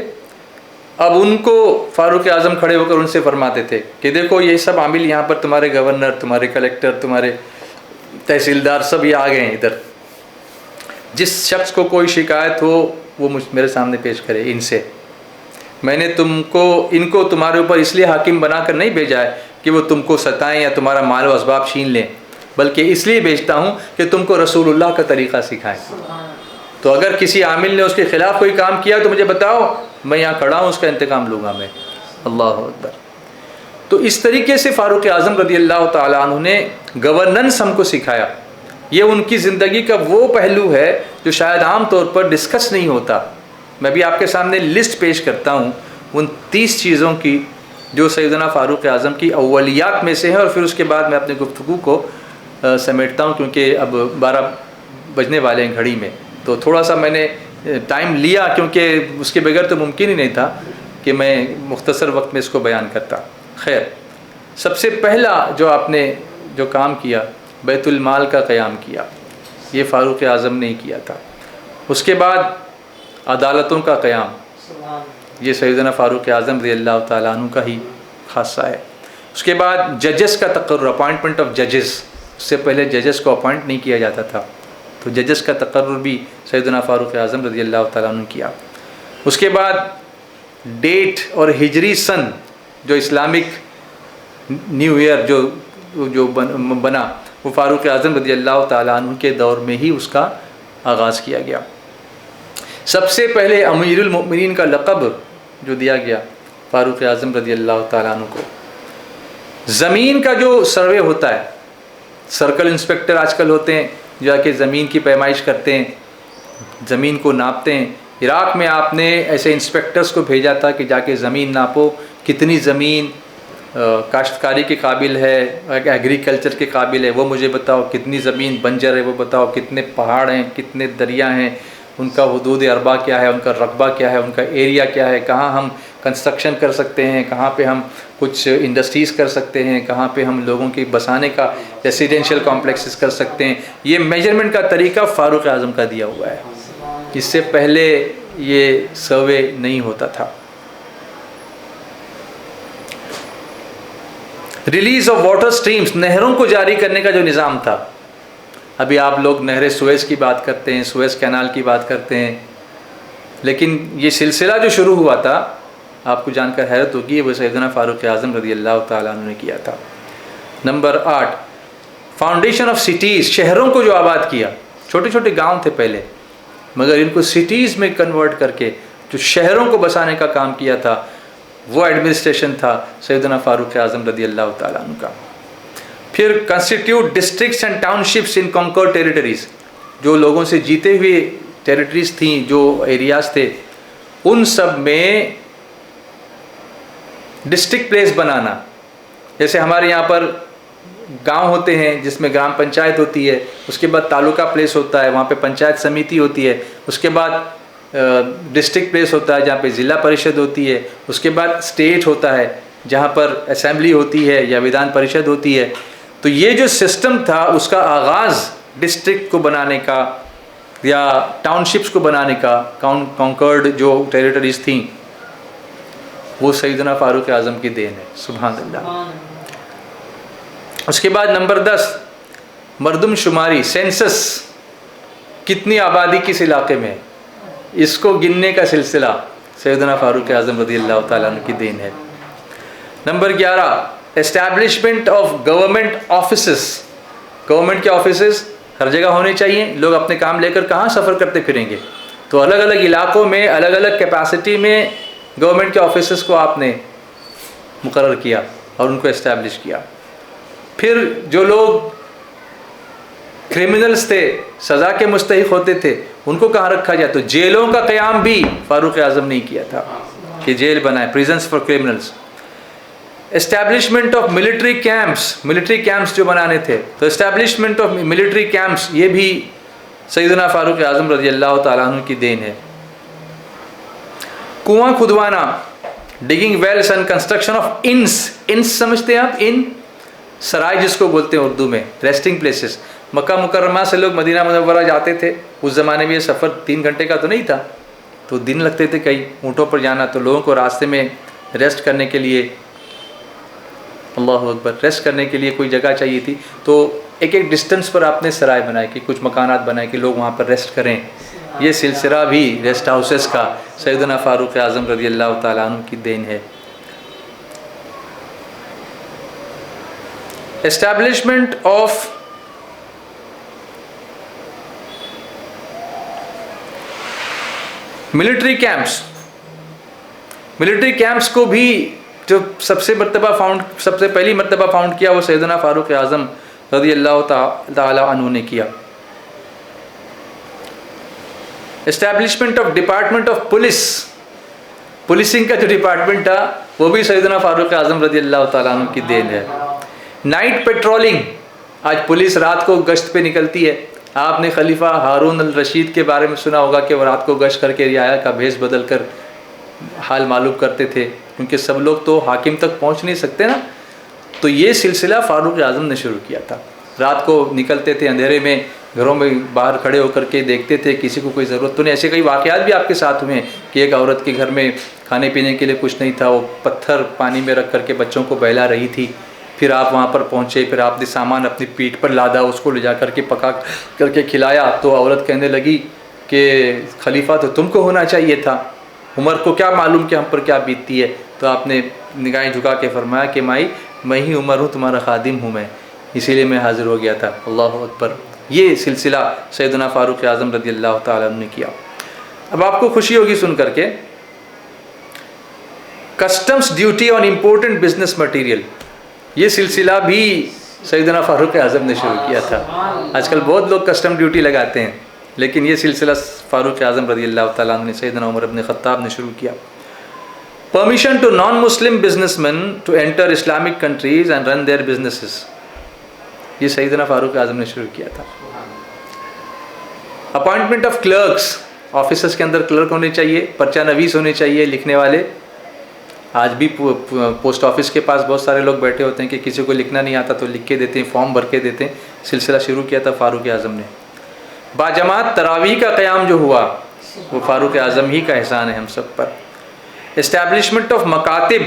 اب ان کو فاروق اعظم کھڑے ہو کر ان سے فرماتے تھے کہ دیکھو یہ سب عامل یہاں پر، تمہارے گورنر، تمہارے کلیکٹر، تمہارے تحصیلدار سب یہ آ گئے ہیں ادھر، جس شخص کو کوئی شکایت ہو وہ میرے سامنے پیش کرے ان سے۔ میں نے ان کو تمہارے اوپر اس لیے حاکم بنا کر نہیں بھیجا ہے کہ وہ تم کو ستائیں یا تمہارا مال و اسباب چھین لیں، بلکہ اس لیے بھیجتا ہوں کہ تم کو رسول اللہ کا طریقہ سکھائیں۔ تو اگر کسی عامل نے اس کے خلاف کوئی کام کیا تو مجھے بتاؤ، میں یہاں کھڑا ہوں، اس کا انتقام لوں گا میں۔ اللہ اکبر۔ تو اس طریقے سے فاروق اعظم رضی اللہ تعالیٰ عنہ نے گورننس ہم کو سکھایا۔ یہ ان کی زندگی کا وہ پہلو ہے جو شاید عام طور پر ڈسکس نہیں ہوتا۔ میں بھی آپ کے سامنے لسٹ پیش کرتا ہوں ان 30 چیزوں کی جو سیدنا فاروق اعظم کی اولیات میں سے ہیں، اور پھر اس کے بعد میں اپنے گفتگو کو سمیٹتا ہوں کیونکہ اب 12 بجنے والے ہیں گھڑی میں، تو تھوڑا سا میں نے ٹائم لیا کیونکہ اس کے بغیر تو ممکن ہی نہیں تھا کہ میں مختصر وقت میں اس کو بیان کرتا۔ خیر، سب سے پہلا جو آپ نے جو کام کیا، بیت المال کا قیام کیا، یہ فاروق اعظم نے ہی کیا تھا۔ اس کے بعد عدالتوں کا قیام، یہ سیدنا فاروق اعظم رضی اللہ تعالیٰ عنہ کا ہی خاصہ ہے۔ اس کے بعد ججز کا تقرر، اپوائنٹمنٹ آف ججز، اس سے پہلے ججز کو اپوائنٹ نہیں کیا جاتا تھا، تو ججز کا تقرر بھی سیدنا فاروق اعظم رضی اللہ تعالیٰ عنہ نے کیا۔ اس کے بعد ڈیٹ اور ہجری سن جو اسلامک نیو ایئر جو بنا، وہ فاروق اعظم رضی اللہ تعالیٰ عنہ کے دور میں ہی اس کا آغاز کیا گیا۔ سب سے پہلے امیر المؤمنین کا لقب جو دیا گیا فاروق اعظم رضی اللہ تعالیٰ عنہ کو۔ زمین کا جو سروے ہوتا ہے، سرکل انسپیکٹر آج کل ہوتے ہیں، جا کے زمین کی پیمائش کرتے ہیں، زمین کو ناپتے ہیں۔ عراق میں آپ نے ایسے انسپیکٹرز کو بھیجا تھا کہ جا کے زمین ناپو، کتنی زمین کاشتکاری کے قابل ہے، ایگریکلچر کے قابل ہے وہ مجھے بتاؤ، کتنی زمین بنجر ہے وہ بتاؤ، کتنے پہاڑ ہیں، کتنے دریا ہیں، ان کا حدود اربا کیا ہے، ان کا رقبہ کیا ہے، ان کا ایریا کیا ہے، کہاں ہم کنسٹرکشن کر سکتے ہیں، کہاں پہ ہم کچھ انڈسٹریز کر سکتے ہیں، کہاں پہ ہم لوگوں کے بسانے کا ریسیڈینشیل کمپلیکسز کر سکتے ہیں۔ یہ میجرمنٹ کا طریقہ فاروق اعظم کا دیا ہوا ہے، اس سے پہلے یہ سروے نہیں ہوتا تھا۔ ریلیز آف واٹر سٹریمز، نہروں کو جاری کرنے کا جو نظام تھا، ابھی آپ لوگ نہر سویز کی بات کرتے ہیں، سویز کینال کی بات کرتے ہیں، لیکن یہ سلسلہ جو شروع ہوا تھا آپ کو جان کر حیرت ہوگی، وہ سیدنا فاروق اعظم رضی اللہ تعالیٰ عنہ نے کیا تھا۔ نمبر 8، فاؤنڈیشن آف سٹیز، شہروں کو جو آباد کیا، چھوٹے چھوٹے گاؤں تھے پہلے، مگر ان کو سٹیز میں کنورٹ کر کے جو شہروں کو بسانے کا کام کیا تھا، وہ ایڈمنسٹریشن تھا سیدنا فاروق اعظم رضی اللہ تعالیٰ عنہ کا۔ پھر constitute districts and township in conquered territories, جو لوگوں سے جیتے ہوئے ٹیریٹریز تھیں، جو ایریاز تھے، ان سب میں ڈسٹرکٹ پلیس بنانا۔ جیسے ہمارے یہاں پر گاؤں ہوتے ہیں جس میں گرام پنچایت ہوتی ہے، اس کے بعد تعلقہ پلیس ہوتا ہے، وہاں پہ پنچایت سمیتی ہوتی ہے، اس کے بعد ڈسٹرکٹ پلیس ہوتا ہے جہاں پہ ضلع پریشد ہوتی ہے، اس کے بعد اسٹیٹ ہوتا ہے جہاں پر اسمبلی ہوتی ہے یا ویدھان پریشد ہوتی ہے۔ تو یہ جو سسٹم تھا اس کا آغاز ڈسٹرکٹ کو بنانے کا یا ٹاؤن شپس کو بنانے کا، کانکرڈ جو ٹیریٹریز تھیں، وہ سیدنا فاروق اعظم کی دین ہے، سبحان اللہ۔ اس کے بعد نمبر 10، مردم شماری، سینسس، کتنی آبادی کس علاقے میں، اس کو گننے کا سلسلہ سیدنا فاروق اعظم رضی اللہ تعالیٰ عنہ کی دین ہے۔ Number 11، establishment of government offices, government کے آفیسز ہر جگہ ہونے چاہیے، لوگ اپنے کام لے کر کہاں سفر کرتے پھریں گے، تو الگ الگ علاقوں میں الگ الگ کیپیسٹی میں گورنمنٹ کے آفیسز کو آپ نے مقرر کیا اور ان کو اسٹیبلش کیا۔ پھر جو لوگ کرمنلز تھے، سزا کے مستحق ہوتے تھے، ان کو کہاں رکھا جائے، تو جیلوں کا قیام بھی فاروق اعظم نے کیا تھا کہ جیل بنائے، presence for criminals. Establishment of military camps, military camps جو بنانے تھے، تو اسٹیبلشمنٹ آف ملٹری کیمپس یہ بھی سیدنا فاروق اعظم رضی اللہ تعالیٰ عنہ کی دین ہے۔ کنواں کھدوانا، digging wells and construction of inns, inns سمجھتے ہیں آپ، ان سرائے جس کو بولتے ہیں اردو میں، ریسٹنگ پلیسز۔ مکہ مکرمہ سے لوگ مدینہ منورہ جاتے تھے، اس زمانے میں یہ سفر 3 گھنٹے کا تو نہیں تھا، تو دن لگتے تھے کئی اونٹوں پر جانا، تو لوگوں کو راستے میں ریسٹ کرنے کے لیے، اللہ اکبر، ریسٹ کرنے کے لیے کوئی جگہ چاہیے تھی، تو ایک ایک ڈسٹنس پر آپ نے سرائے بنائے کہ کچھ مکانات بنائے کہ لوگ وہاں پر ریسٹ کریں۔ یہ سلسلہ بھی ریسٹ ہاؤسز کا سیدنا فاروق اعظم رضی اللہ تعالیٰ عنہ کی دین ہے۔ Establishment of military camps, military camps کو بھی جو سب سے پہلی مرتبہ فاؤنڈ کیا وہ سیدنا فاروق اعظم رضی اللہ تعالیٰ عنہ نے کیا۔ Establishment of department of police, policing کا جو ڈپارٹمنٹ تھا وہ بھی سیدنا فاروق اعظم رضی اللہ تعالیٰ عنہ کی دین ہے۔ نائٹ پیٹرولنگ، آج پولیس رات کو گشت پہ نکلتی ہے، آپ نے خلیفہ ہارون الرشید کے بارے میں سنا ہوگا کہ وہ رات کو گشت کر کے رعایا کا بھیس بدل کر حال معلوم کرتے تھے، کیونکہ سب لوگ تو حاکم تک پہنچ نہیں سکتے نا، تو یہ سلسلہ فاروق اعظم نے شروع کیا تھا۔ رات کو نکلتے تھے اندھیرے میں گھروں میں باہر کھڑے ہو کر کے دیکھتے تھے کسی کو کوئی ضرورت تو نہیں. ایسے کئی واقعات بھی آپ کے ساتھ ہوئے ہیں کہ ایک عورت کے گھر میں کھانے پینے کے لیے کچھ نہیں تھا, وہ پتھر پانی میں رکھ کر کے بچوں کو بہلا رہی تھی. پھر آپ وہاں پر پہنچے, پھر آپ نے سامان اپنی پیٹھ پر لادا, اس کو لے جا کر کے پکا کر کے کھلایا. تو عورت کہنے لگی کہ خلیفہ تو تم کو ہونا چاہیے تھا, عمر کو کیا معلوم کہ ہم پر کیا بیتتی ہے. تو آپ نے نگاہیں جھکا کے فرمایا کہ مائی میں ہی عمر ہوں, تمہارا خادم ہوں میں, اسی لیے میں حاضر ہو گیا تھا. اللہ اکبر. یہ سلسلہ سیدنا فاروق اعظم رضی اللہ تعالیٰ عنہ نے کیا. اب آپ کو خوشی ہوگی سن کر کے, customs duty on important business material, یہ سلسلہ بھی سیدنا فاروق اعظم نے شروع کیا تھا. آج کل بہت لوگ کسٹم ڈیوٹی لگاتے ہیں, لیکن یہ سلسلہ فاروق اعظم رضی اللہ تعالیٰ عنہ نے, سیدنا عمر بن خطاب نے شروع کیا. Permission to non Muslim businessman to enter Islamic countries and run their businesses, یہ سیدنا فاروق اعظم نے شروع کیا تھا. اپوائنٹمنٹ آف کلرکس, آفیسز کے اندر کلرک ہونے چاہیے, پرچہ نویس ہونے چاہیے, لکھنے والے. آج بھی پوسٹ آفس کے پاس بہت سارے لوگ بیٹھے ہوتے ہیں کہ کسی کو لکھنا نہیں آتا تو لکھ کے دیتے ہیں, فارم بھر کے دیتے ہیں. سلسلہ شروع کیا تھا فاروق اعظم نے. باجماعت تراویح کا قیام جو ہوا وہ فاروق اعظم ہی کا احسان ہے ہم سب پر. اسٹیبلشمنٹ آف مکاتب,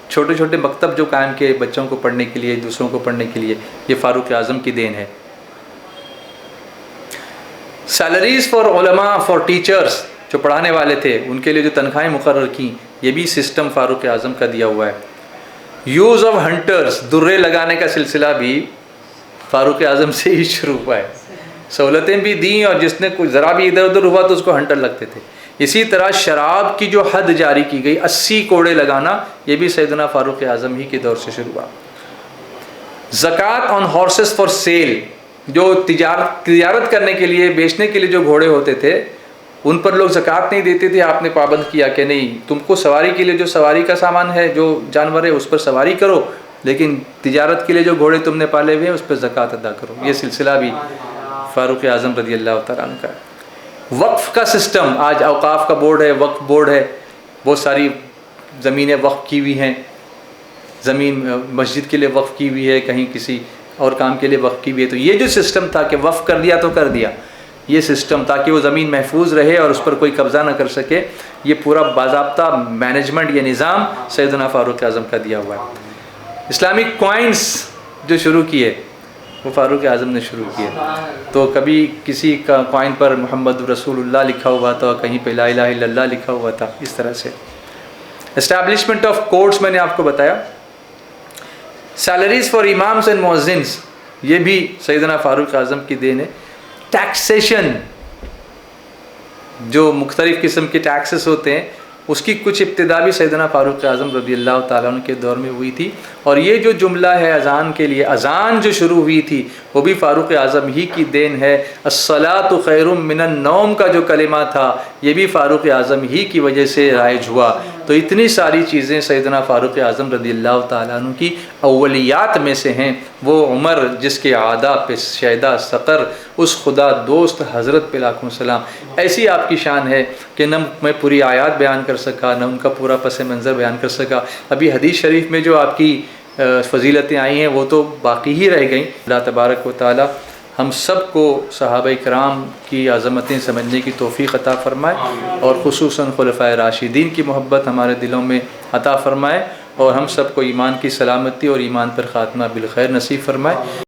چھوٹے چھوٹے مکتب جو قائم کیے بچوں کو پڑھنے کے لیے, دوسروں کو پڑھنے کے لیے, یہ فاروق اعظم کی دین ہے. سیلریز فار علماء, فار ٹیچرز, جو پڑھانے والے تھے ان کے لیے جو تنخواہیں مقرر کیں, یہ بھی سسٹم فاروق اعظم کا دیا ہوا ہے. یوز آف ہنٹرز, درے لگانے کا سلسلہ بھی فاروق اعظم سے ہی شروع ہوا ہے. سہولتیں بھی دیں, اور جس نے کوئی ذرا بھی ادھر ادھر ہوا تو اس کو ہنٹر لگتے تھے. اسی طرح شراب کی جو حد جاری کی گئی 80 کوڑے لگانا, یہ بھی سیدنا فاروق اعظم ہی کے دور سے شروع ہوا. زکوٰۃ آن ہارسز فار سیل, جو تجارت کرنے کے لیے, بیچنے کے لیے جو گھوڑے ہوتے تھے ان پر لوگ زکوٰۃ نہیں دیتے تھے. آپ نے پابند کیا کہ نہیں, تم کو سواری کے لیے جو سواری کا سامان ہے, جو جانور ہے, اس پر سواری کرو, لیکن تجارت کے لیے جو گھوڑے تم نے پالے ہوئے ہیں اس پر زکوٰۃ ادا کرو. یہ سلسلہ بھی فاروق اعظم رضی اللہ تعالیٰ عنہ کا ہے. وقف کا سسٹم, آج اوقاف کا بورڈ ہے, وقف بورڈ ہے, بہت ساری زمینیں وقف کی ہوئی ہیں. زمین مسجد کے لیے وقف کی ہوئی ہے, کہیں کسی اور کام کے لیے وقف کی ہوئی ہے. تو یہ جو سسٹم تھا کہ وقف کر دیا تو کر دیا, یہ سسٹم تاکہ وہ زمین محفوظ رہے اور اس پر کوئی قبضہ نہ کر سکے, یہ پورا باضابطہ مینجمنٹ, یہ نظام سیدنا فاروق اعظم کا دیا ہوا ہے. اسلامک کوائنس جو شروع کیے وہ فاروق اعظم نے شروع کیے. تو کبھی کسی کا کوائن پر محمد رسول اللہ لکھا ہوا تھا, کہیں پہ لا الہ الا اللہ لکھا ہوا تھا, اس طرح سے. اسٹیبلشمنٹ آف کورٹس میں نے آپ کو بتایا. سیلریز فار امامس اینڈ مؤذنس, یہ بھی سیدنا فاروق اعظم کی دین ہے. ٹیکسیشن, جو مختلف قسم کے ٹیکسز ہوتے ہیں, اس کی کچھ ابتدا بھی سیدنا فاروق اعظم رضی اللہ تعالیٰ عنہ کے دور میں ہوئی تھی. اور یہ جو جملہ ہے اذان کے لیے, اذان جو شروع ہوئی تھی وہ بھی فاروق اعظم ہی کی دین ہے. الصلاۃ خیر من النوم کا جو کلمہ تھا یہ بھی فاروق اعظم ہی کی وجہ سے رائج ہوا. تو اتنی ساری چیزیں سیدنا فاروق اعظم رضی اللہ تعالیٰ عنہ کی اولیات میں سے ہیں. وہ عمر جس کے عادہ پہ شیدا سقر, اس خدا دوست حضرت پہ لاکھوں سلام. ایسی آپ کی شان ہے کہ نہ میں پوری آیات بیان کر سکا, نہ ان کا پورا پس منظر بیان کر سکا. ابھی حدیث شریف میں جو آپ کی فضیلتیں آئی ہیں وہ تو باقی ہی رہ گئیں. اللہ تبارک و تعالی ہم سب کو صحابہ کرام کی عظمتیں سمجھنے کی توفیق عطا فرمائے, اور خصوصاً خلفائے راشدین کی محبت ہمارے دلوں میں عطا فرمائے, اور ہم سب کو ایمان کی سلامتی اور ایمان پر خاتمہ بالخیر نصیب فرمائے.